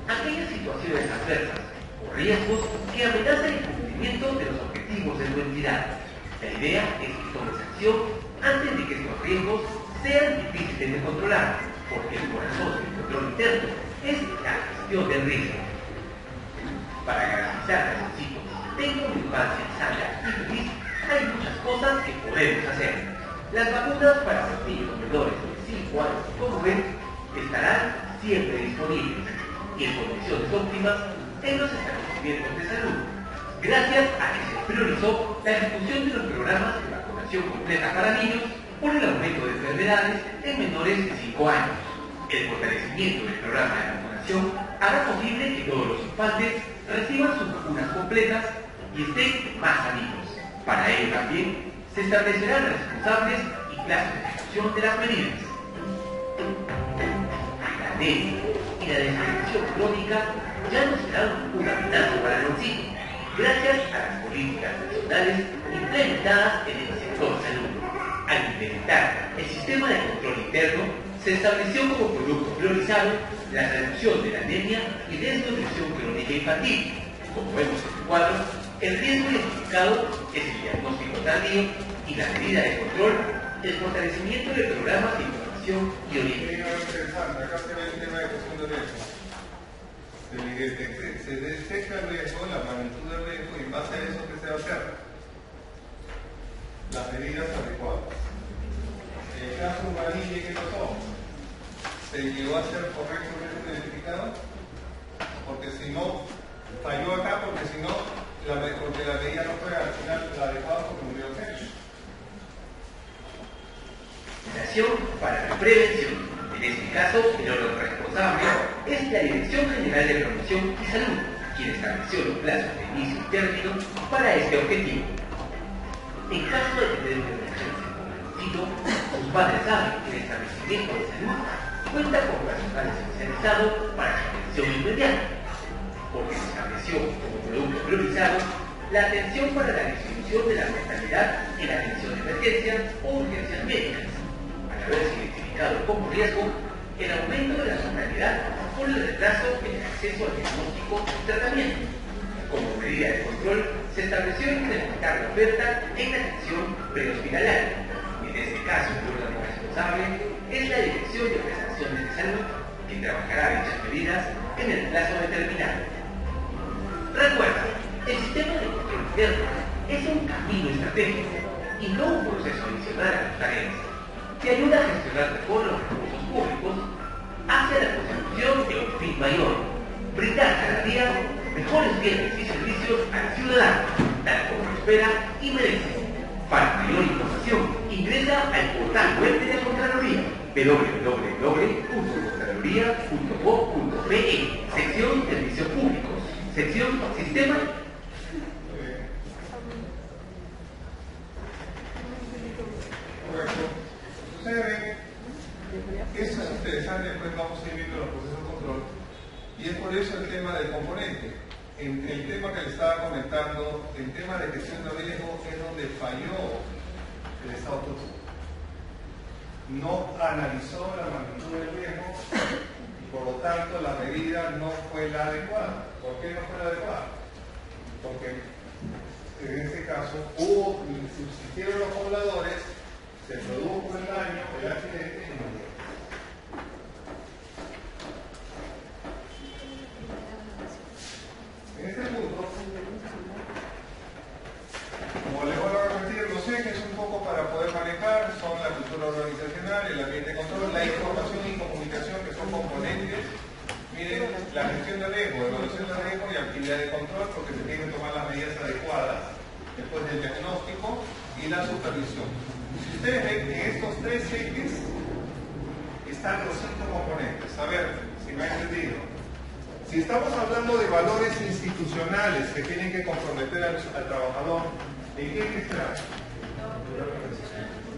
aquellas situaciones adversas o riesgos que amenazan el cumplimiento de los objetivos de tu entidad. La idea es que tomes acción antes de que estos riesgos sean difíciles de controlar, porque el corazón del control interno es la gestión del riesgo. Para garantizar que los chicos tengan una infancia sana y feliz, hay muchas cosas que podemos hacer. Las vacunas para los niños menores de 5 años, como ven, estarán siempre disponibles y en condiciones óptimas en los establecimientos de salud, gracias a que se priorizó la ejecución de los programas de vacunación completa para niños por el aumento de enfermedades en menores de 5 años. El fortalecimiento del programa de vacunación hará posible que todos los infantes reciban sus vacunas completas y estén más sanos. Para ello también se establecerán responsables y plazos de ejecución de las medidas. La anemia y la desnutrición crónica ya no serán una amenaza para los niños, gracias a las políticas nacionales implementadas en el sector salud. Al implementar el sistema de control interno, se estableció como producto priorizado la reducción de la anemia y desnutrición crónica infantil. Como vemos en el cuadro, el riesgo identificado es el diagnóstico tardío y la medida de control, el fortalecimiento de programas de información y orientación. Interesante, acá se ve el tema de gestión de riesgo. Se detecta el riesgo, la magnitud del riesgo, y en base a eso, ¿qué se va a hacer? Las medidas adecuadas. En el caso de una niña, ¿qué pasó? ¿Se llegó a ser correctamente identificado? Porque si no, falló acá, porque si no, porque la medida no fue al final la adecuada porque murió el sexo. Acción para la prevención. En este caso, el órgano responsable es la Dirección General de Promoción y Salud, quien estableció los plazos de inicio y término para este objetivo. En caso de tener una emergencia con Aloncito, sus padres saben que el establecimiento de salud cuenta con personal especializado para su atención inmediata, porque se estableció como producto priorizado la atención para la disminución de la mortalidad en la atención de emergencias o urgencias médicas, al haberse identificado como riesgo el aumento de la mortalidad por el retraso en el acceso al diagnóstico y tratamiento. Como medida de control, se estableció incrementar la oferta en la atención prehospitalaria. En este caso, el órgano responsable es la Dirección de Prestaciones de Salud, que trabajará dichas medidas en el plazo determinado. Recuerda, el sistema de control interno es un camino estratégico y no un proceso adicional a las tareas que ayuda a gestionar mejor los recursos públicos hacia la consecución de un fin mayor, brindar cada día mejores bienes y servicios al ciudadano, tal como lo espera y merece. Para mayor información, ingresa al portal web de la Contraloría www.contraloría.gov.pe, sección Servicios Públicos, sección Sistema. Correcto. Ustedes ven, eso es interesante, después vamos a ir viendo los procesos de control, y es por eso el tema del componente. En el tema que le estaba comentando, el tema de gestión de riesgo es donde falló el Estado Potosí. No analizó la magnitud del riesgo y por lo tanto la medida no fue la adecuada. ¿Por qué no fue la adecuada? Porque en este caso subsistieron los pobladores, se produjo el daño, el accidente y murió. En este punto, como les voy a repetir, los ejes un poco para poder manejar son la cultura organizacional, el ambiente de control, la información y comunicación, que son componentes. Miren, la gestión de riesgo, evaluación de riesgo y actividad de control, porque se tienen que tomar las medidas adecuadas después del diagnóstico y la supervisión. Si ustedes ven, en estos tres ejes están los 5 componentes. A ver, si me han entendido. Si estamos hablando de valores institucionales que tienen que comprometer al trabajador, ¿en qué está?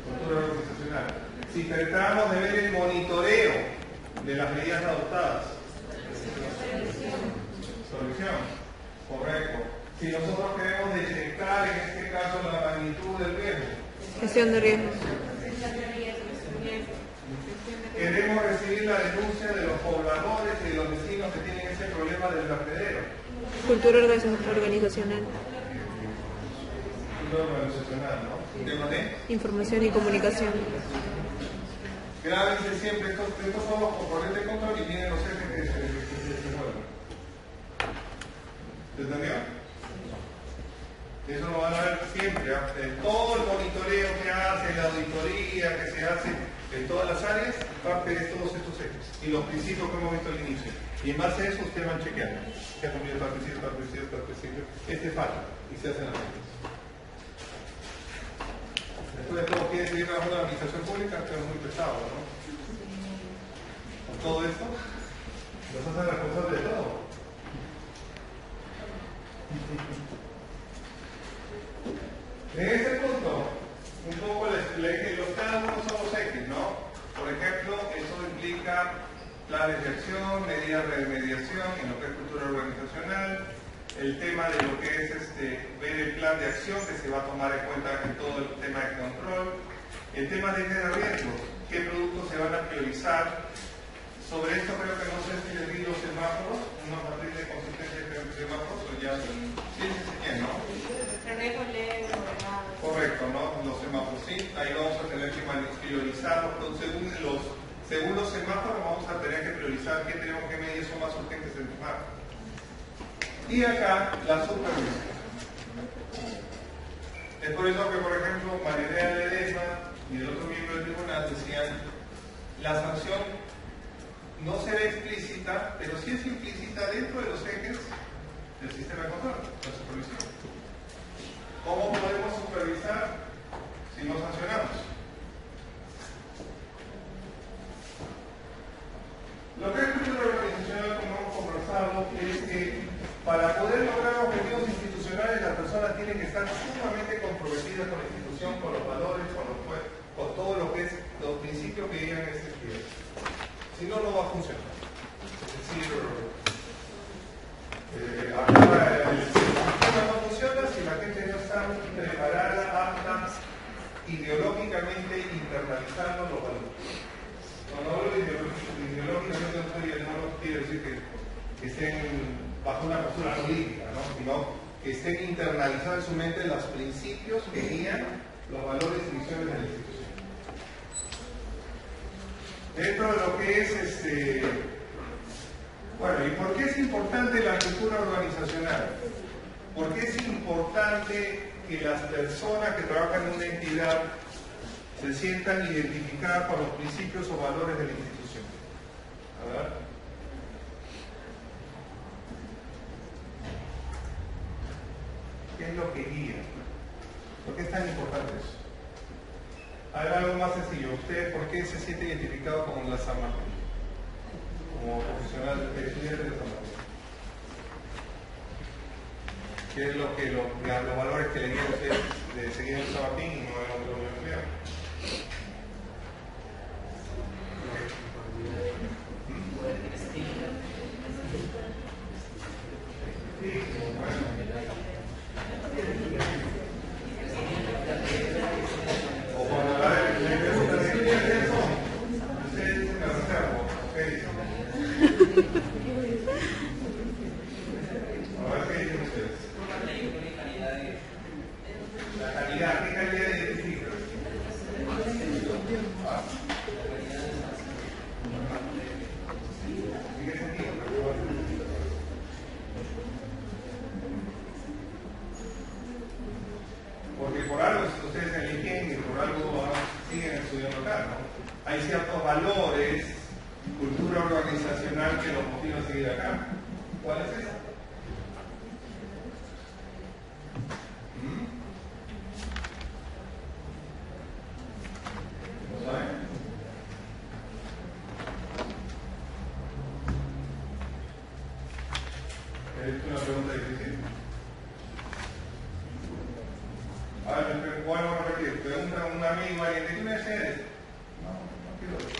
Cultura organizacional. Si tratamos de ver el monitoreo de las medidas adoptadas, solución, correcto. Si nosotros queremos detectar en este caso la magnitud del riesgo, Gestión de riesgos. queremos recibir la denuncia de los pobladores y de los vecinos que tienen ese problema del vertedero. Cultura organizacional. Cultura organizacional, ¿no? Tema de Información y comunicación. grábense siempre, estos son los componentes de control y vienen los ejes que se mueven. ¿Se entendió? Eso lo van a ver siempre, en todo el monitoreo que hace, la auditoría que se hace en todas las áreas, parte de todos estos ejes y los principios que hemos visto al inicio. Y en base a eso ustedes van chequeando. Se ha cumplido tal principio, este falta y se hacen las medidas. Después de todo, quieren seguir trabajando en la administración pública, esto es muy pesado, ¿no? Con todo esto, nos hacen responsables de todo. En este punto, un poco cada uno son los ejes, ¿no? Por ejemplo, eso implica planes de acción, medidas de remediación en lo que es cultura organizacional, el tema de lo que es ver el plan de acción que se va a tomar en cuenta en todo el tema de control, el tema de riesgos, qué productos se van a priorizar. Sobre esto creo que no sé si les di los semáforos, una matriz de consistencia de semáforos, o ya sí les enseñé, ¿no? Correcto, ¿no? Los semáforos, sí, ahí vamos a tener que priorizar según los semáforos vamos a tener que priorizar qué medidas son más urgentes en tomar. Y acá, la supervisión. Es por eso que, por ejemplo, María Ledesma y el otro miembro del tribunal decían, la sanción no se ve explícita, pero sí es implícita dentro de los ejes del sistema de control, la supervisión. ¿Cómo podemos supervisar si no sancionamos? Lo que es cultura organizacional, como hemos conversado, es que para poder lograr objetivos institucionales, las personas tienen que estar sumamente comprometidas con la institución, con los valores, con todo lo que es los principios que guían este estudio. Si no, no va a funcionar. Es decir, el sistema no funciona si la gente no está preparada, apta, ideológicamente internalizando los valores. Cuando hablo de ideológicamente no quiere decir que estén bajo una postura política, ¿no? Sino que estén internalizados en su mente los principios que guían los valores y misiones de la institución. Dentro de lo que es Bueno, ¿y por qué es importante la cultura organizacional? ¿Por qué es importante que las personas que trabajan en una entidad se sientan identificadas con los principios o valores de la institución? A ver. ¿Qué es lo que guía? ¿Por qué es tan importante eso? A ver, algo más sencillo. ¿Usted por qué se siente identificado con la San Martín? Como profesional, estudiante de San Martín. ¿Qué es los valores que le guían a usted de seguir en San Martín y no en otra universidad? O cuando le preguntan ¿qué es eso? Ustedes dicen me reservo. ¿Qué dicen? A ver, ¿qué dicen ustedes? La calidad, ¿qué calidad identifica? ¿Ah? ¿En qué sentido? Porque por algo ustedes eligen y por algo siguen estudiando acá, ¿no? Hay ciertos valores, cultura organizacional que los motivan a seguir acá. ¿Cuál es esa? ¿Lo saben? ¿Es una pregunta difícil? A ver, vuelvo a repetir. Pregunta a un amigo, alguien, ¿de qué universidad eres? No quiero decir.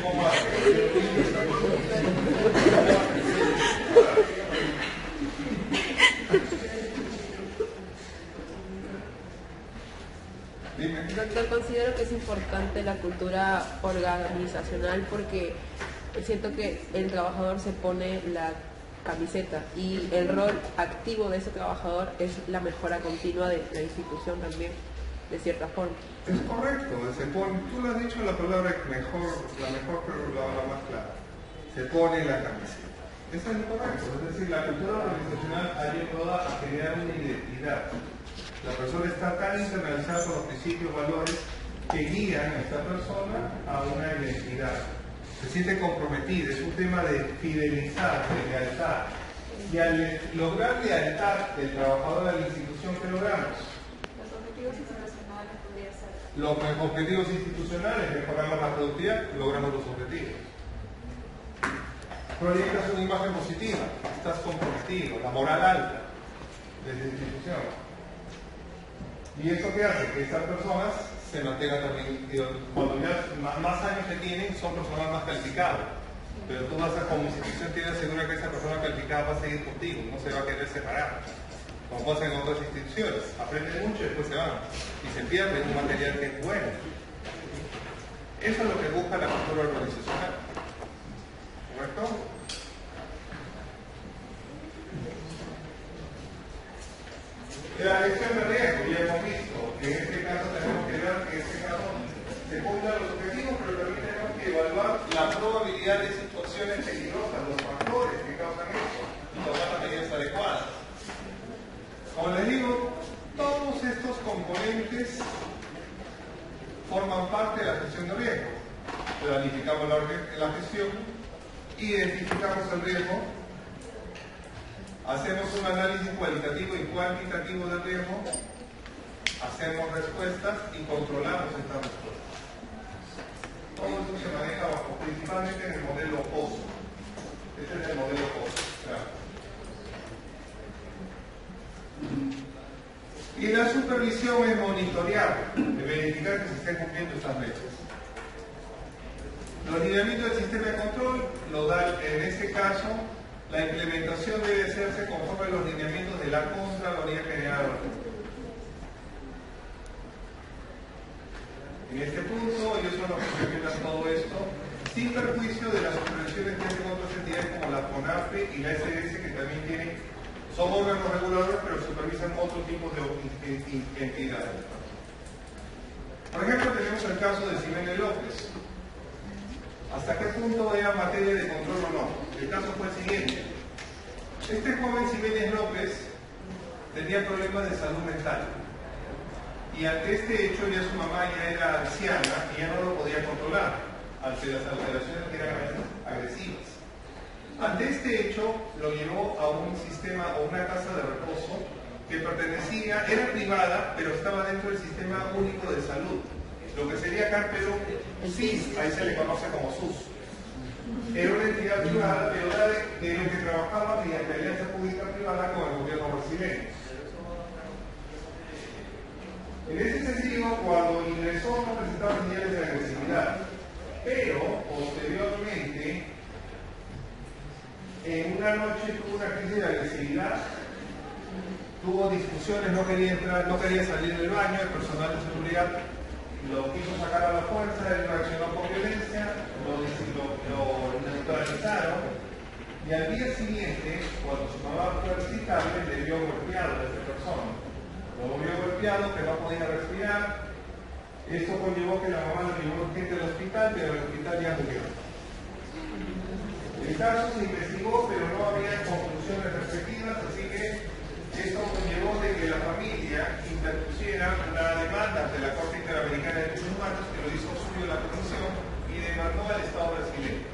¿Cómo hace? Dime. Doctor, considero que es importante la cultura organizacional porque siento que el trabajador se pone la camiseta y el rol activo de ese trabajador es la mejora continua de la institución también, de cierta forma. Es correcto, tú lo has dicho la palabra mejor, la más clara. Se pone la camiseta. Eso es lo correcto, es decir, la cultura organizacional ayuda a crear una identidad. La persona está tan internalizada por los principios, valores, que guían a esta persona a una identidad. Se siente comprometida, es un tema de fidelizar, de lealtad. Y al lograr lealtad del trabajador a la institución, ¿qué logramos? Los objetivos institucionales podría ser. Los objetivos institucionales, mejoramos la productividad, logramos los objetivos. Proyectas una imagen positiva, estás comprometido, la moral alta de la institución. ¿Y eso qué hace? Que estas personas se mantengan también, cuando ya más años que tienen, son personas más calificadas. Pero tú vas a, como institución, tienes segura que esa persona calificada va a seguir contigo, no se va a querer separar. Como pasa en otras instituciones, aprenden mucho y después se van. Y se pierde un material que es bueno. Eso es lo que busca la cultura organizacional. ¿Correcto? La gestión de riesgo, ya hemos visto que en este caso tenemos que ver que en este caso se cumplan los objetivos, pero también tenemos que evaluar la probabilidad de situaciones peligrosas, los factores que causan eso y tomar las medidas adecuadas. Como les digo, todos estos componentes forman parte de la gestión de riesgo. Planificamos la gestión, identificamos el riesgo, hacemos un análisis cualitativo y cuantitativo del riesgo, hacemos respuestas y controlamos estas respuestas. Todo esto se maneja principalmente en el modelo POSO. Este es el modelo POSO. Claro. Y la supervisión es monitorear, de verificar que se estén cumpliendo estas metas. Los lineamientos del sistema de control lo dan, en este caso, la implementación debe hacerse conforme a los lineamientos de la Contraloría General. En este punto, ellos son los que implementan todo esto, sin perjuicio de las supervisiones que hacen otras entidades como la CONAFE y la SDS, que también tienen, son órganos reguladores, pero supervisan otro tipo de entidades. Por ejemplo, tenemos el caso de Ximena López. ¿Hasta qué punto era materia de control o no? El caso fue el siguiente. Este joven Cibeles López tenía problemas de salud mental. Y ante este hecho ya su mamá ya era anciana y ya no lo podía controlar, ante las alteraciones que eran agresivas. Ante este hecho lo llevó a un sistema o una casa de reposo que pertenecía, era privada, pero estaba dentro del Sistema Único de Salud. Lo que sería acá en Perú, SIS, ahí se le conoce como SUS. Era una entidad privada, pero era de lo que trabajaba mediante alianza pública-privada con el gobierno brasileño. En ese sentido, cuando ingresó no presentaba señales de agresividad, pero posteriormente, en una noche tuvo una crisis de agresividad, tuvo discusiones, no quería entrar, no quería salir del baño, el personal de seguridad lo quiso sacar a la fuerza, él reaccionó con violencia, lo neutralizaron, y al día siguiente, cuando su mamá fue a visitarle, le vio golpeado a esta persona. Lo vio golpeado, que no podía respirar. Esto conllevó que la mamá lo llevó urgente al hospital, pero el hospital ya murió. El caso se investigó, pero no había conclusiones respectivas, así que esto conllevó de que la familia interpusiera una demanda ante la Corte Interamericana de Derechos Humanos, que lo hizo suyo la Comisión, y demandó al Estado brasileño.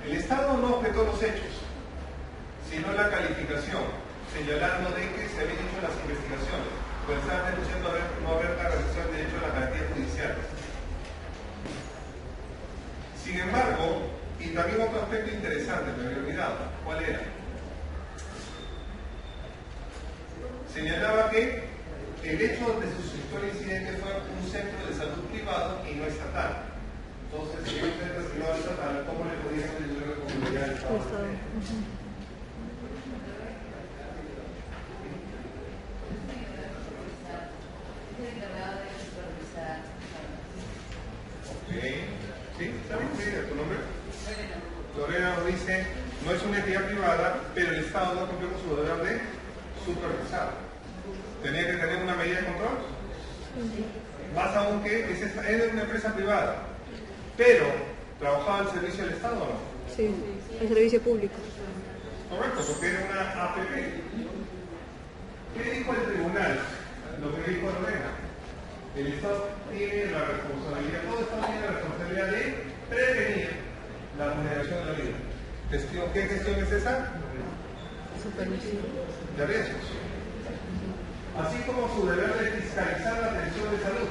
El Estado no objetó los hechos, sino la calificación, señalando de que se habían hecho las investigaciones, pues estaban denunciando no haber la realización de derecho a las garantías judiciales. Sin embargo, y también otro aspecto interesante, me había olvidado, ¿cuál era? Señalaba que el hecho de su suscriptor incidente fue un centro de salud privado y no estatal. Entonces, si un centro privado estatal, ¿cómo le podían ayudar a la comunidad del Estado? ¿Sí? ¿Está bien? ¿Sí? ¿Tu nombre? Lorena nos dice, no es una entidad privada, pero el Estado no cumplió con su deber de supervisar. ¿Tenía que tener una medida de control? Más aún que es una empresa privada, pero ¿trabajaba al servicio del Estado o no? Sí, el servicio público. Correcto, porque era una APP. ¿Qué dijo el tribunal? Lo que dijo Lorena. El Estado tiene la responsabilidad, todo Estado tiene la responsabilidad de prevenir la vulneración de la vida. ¿Qué gestión es esa? Supervisión. De riesgos. Así como su deber de fiscalizar la atención de salud,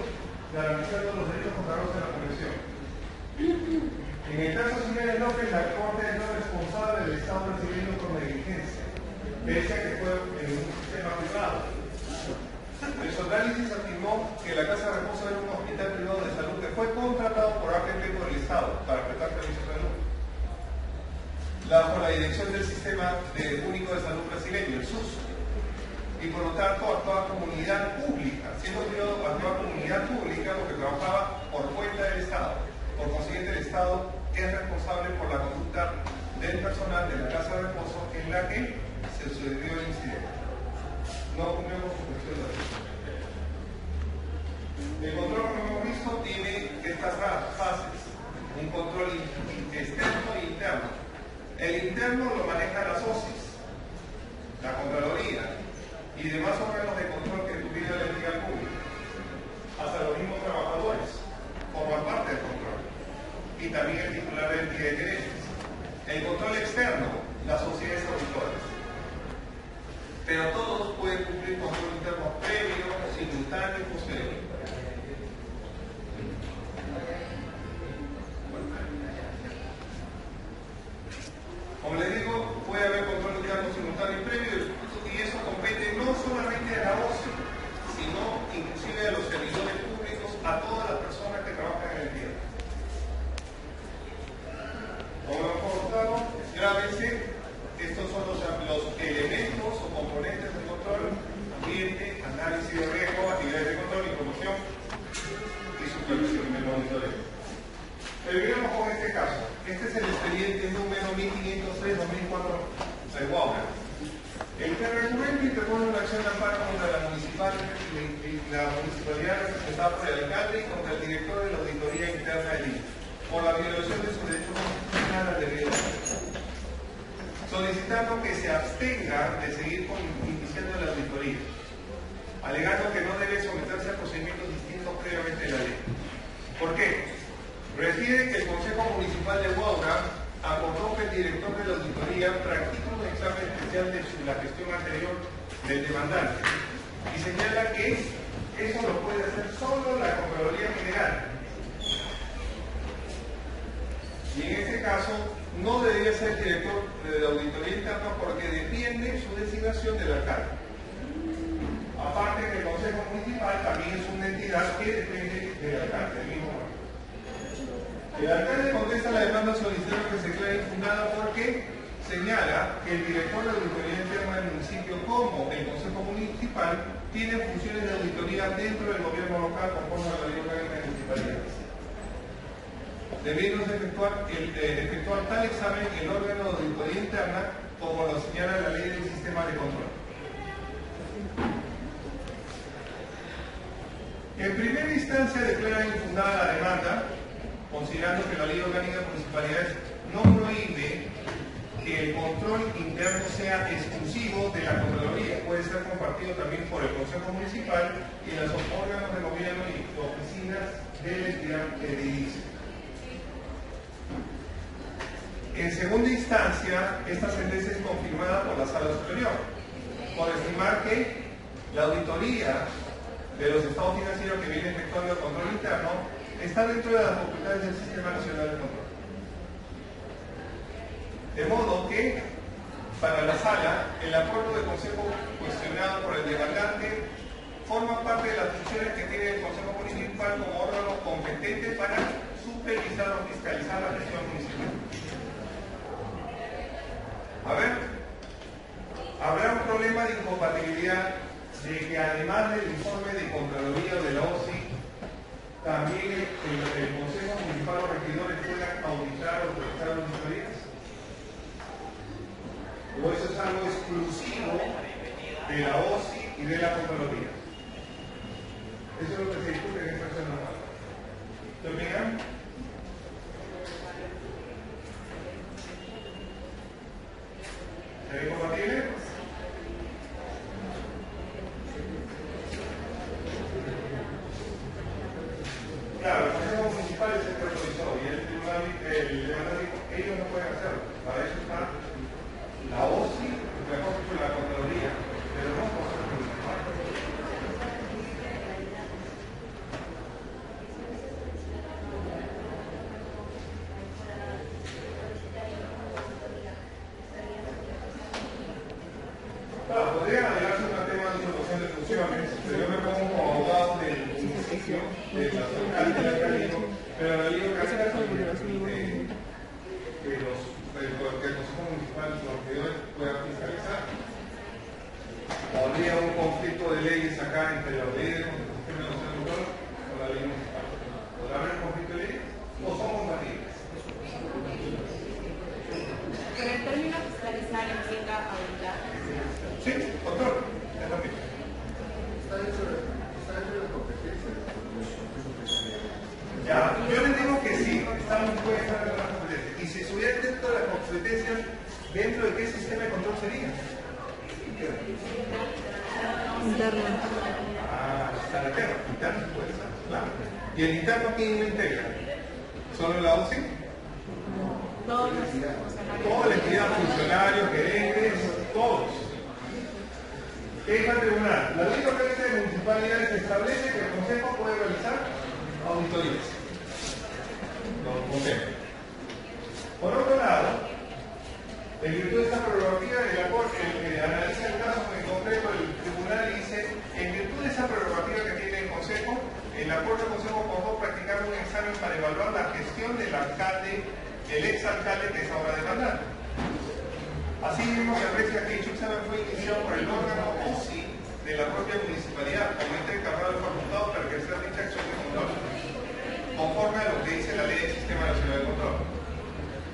garantizando los derechos consagrados en la Convención. En el caso de Cibeles López, la Corte es la responsable del Estado brasileño por negligencia, pese a que fue en un sistema privado. En su análisis afirmó que la Casa de Reposo era un hospital privado de salud que fue contratado por APP por el Estado para prestar servicios de salud, bajo la dirección del Sistema Único de Salud brasileño, el SUS, y por lo tanto actuaba comunidad pública, siendo privado actuaba comunidad pública porque trabajaba por cuenta del Estado. Por consiguiente, el Estado es responsable por la conducta del personal de la Casa de Reposo en la que se sucedió el incidente. No cumplió con su función de derecho. El control, como hemos visto, tiene estas fases: un control externo e interno. El interno lo maneja la SOCIS, la Contraloría y demás órganos de control que tuviera la entidad pública. Hasta los mismos trabajadores forman parte del control. Y también el titular de la entidad de derechos. El control externo, las sociedades auditoras. Pero todos pueden cumplir control interno previo, simultáneo y posterior. Como les digo, puede haber control interno simultáneo y previo, y eso compete no solamente a la OCE, sino inclusive a los servidores públicos, a todas las personas que trabajan en el entidad. Como hemos comentado, grábense, estos son los elementos o componentes del control: ambiente, análisis de riesgo, actividades de control, información y supervisión del monitoreo. Terminamos con este caso. Este es el expediente número 1503-2004 de Wauner. El que recurrente interpone una acción de amparo contra la municipal de la municipalidad representada por el alcalde y contra el director de la auditoría interna del INE por la violación de sus derechos constitucionales a la legalidad, solicitando que se abstenga de seguir iniciando la auditoría, alegando que no debe someterse a procedimientos distintos previamente de la ley. ¿Por qué? Refiere que el Consejo Municipal de Huaura acordó que el director de la auditoría practica un examen especial de la gestión anterior del demandante y señala que eso lo puede hacer solo la Contraloría General. Y en este caso no debería ser el director de la auditoría interna porque depende su designación del alcalde. Aparte que el Consejo Municipal también es una entidad que depende del alcalde, del mismo. El alcalde contesta la demanda solicitando que se declare infundada porque señala que el director de la auditoría interna del municipio como el Consejo Municipal tiene funciones de auditoría dentro del gobierno local conforme a la ley orgánica de municipalidades. Debiendo efectuar tal examen el órgano de auditoría interna como lo señala la ley del sistema de control. En primera instancia declara infundada la demanda, considerando que la ley orgánica de municipalidades no prohíbe que el control interno sea exclusivo de la Contraloría, puede ser compartido también por el Consejo Municipal y los órganos de gobierno y oficinas del entidad que dirige. En segunda instancia, esta sentencia es confirmada por la Sala Superior, por estimar que la auditoría de los estados financieros que viene efectuando el control interno está dentro de las facultades del Sistema Nacional de Control. De modo que, para la Sala, el acuerdo de consejo cuestionado por el demandante forma parte de las funciones que tiene el Consejo Municipal como órgano competente para supervisar o fiscalizar la gestión municipal. A ver, habrá un problema de incompatibilidad de que además del informe de Contraloría o de la OSI, también el Consejo Municipal o regidores puedan auditar o realizar auditorías. O eso es algo exclusivo de la OSI y de la Contraloría. Eso es lo que se discute en esta acción normal. ¿Lo opinan? ¿Se ve compatible? Claro, el Consejo Municipal es el que autorizó y el tribunal, el demandante dijo, ellos no pueden hacerlo. Para eso está la OSI, la Contraloría, pero no el Consejo Municipal. Claro, podrían agregarse un tema de solución de funciones, pero yo me pongo como abogado del municipio, de la alcalde del alcaldía, pero la ley orgánica que el Consejo Municipal los regidores puedan fiscalizar. Habría un conflicto de leyes acá entre la ley del Sistema Nacional de Control o la ley municipal. ¿Podrá haber un conflicto de leyes? ¿O son compatibles? Pero el término fiscalizar implica auditar. Sí, doctor, es lo mismo. Está dentro de las competencias. Ya, yo les digo que sí, estamos puede estar dentro de las competencias. Y si estuviera dentro de las competencias, ¿dentro de qué sistema de control sería? Interno. Ah, está la interno. Interno puede ser, claro. ¿Y el interno quién lo integra? ¿Solo la OSI? Todos los funcionarios. Toda la entidad, funcionarios, gerentes, todos. ¿Qué dice el tribunal? La ley orgánica de municipalidades establece que el Consejo puede realizar auditorías. Los consejos. Por otro lado, en virtud de esta prerrogativa, el analiza el caso en concreto, el tribunal dice, en virtud de esa prerrogativa que tiene el Consejo, el acuerdo del Consejo acordó practicar un examen para evaluar la gestión del alcalde, el exalcalde que es ahora demandante. Asimismo, se aprecia que dicho examen fue iniciado por el órgano OSI de la propia municipalidad, como ente encargado del facultado para ejercer dicha acción de control, conforme a lo que dice la ley del Sistema Nacional de Control.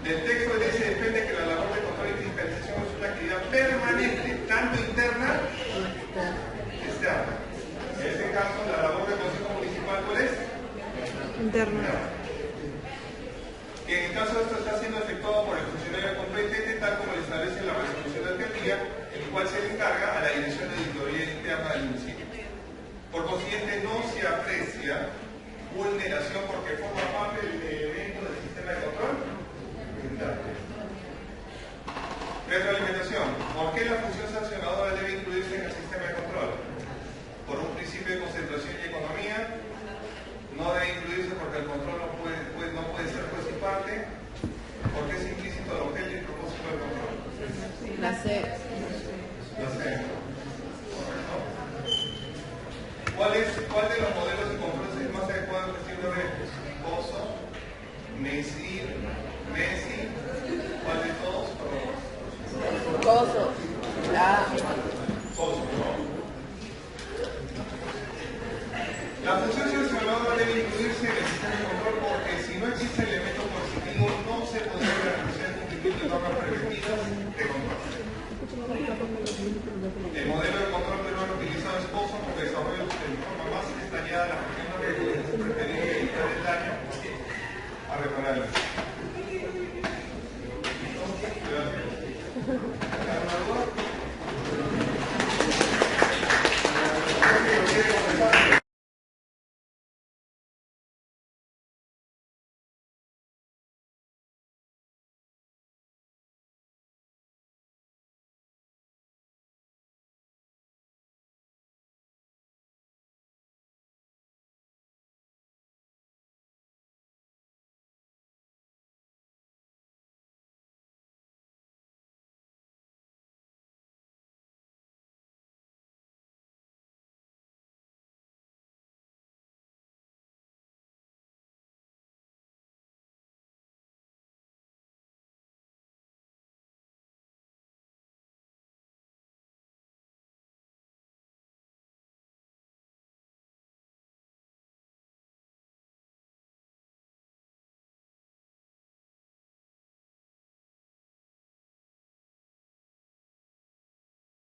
Del texto de ley se depende que la labor de control y fiscalización es una actividad permanente, tanto interna como externa. En este interno. Que en el caso de esto está siendo efectuado por el funcionario competente, tal como lo establece la resolución de alcaldía, el cual se le encarga a la Dirección de Auditoría Interna del municipio. Por consiguiente, no se aprecia vulneración porque forma parte del evento del sistema de control. Retroalimentación. ¿Por qué la función sancionadora debe incluirse en el sistema de control? Por un principio de concentración y economía. No debe incluirse porque el control no puede ser juez y parte, porque es implícito el objeto y propósito del control. La C. La C. Correcto. ¿Cuál de los modelos de control es el más adecuado en gestión de riesgos? Pozo, medir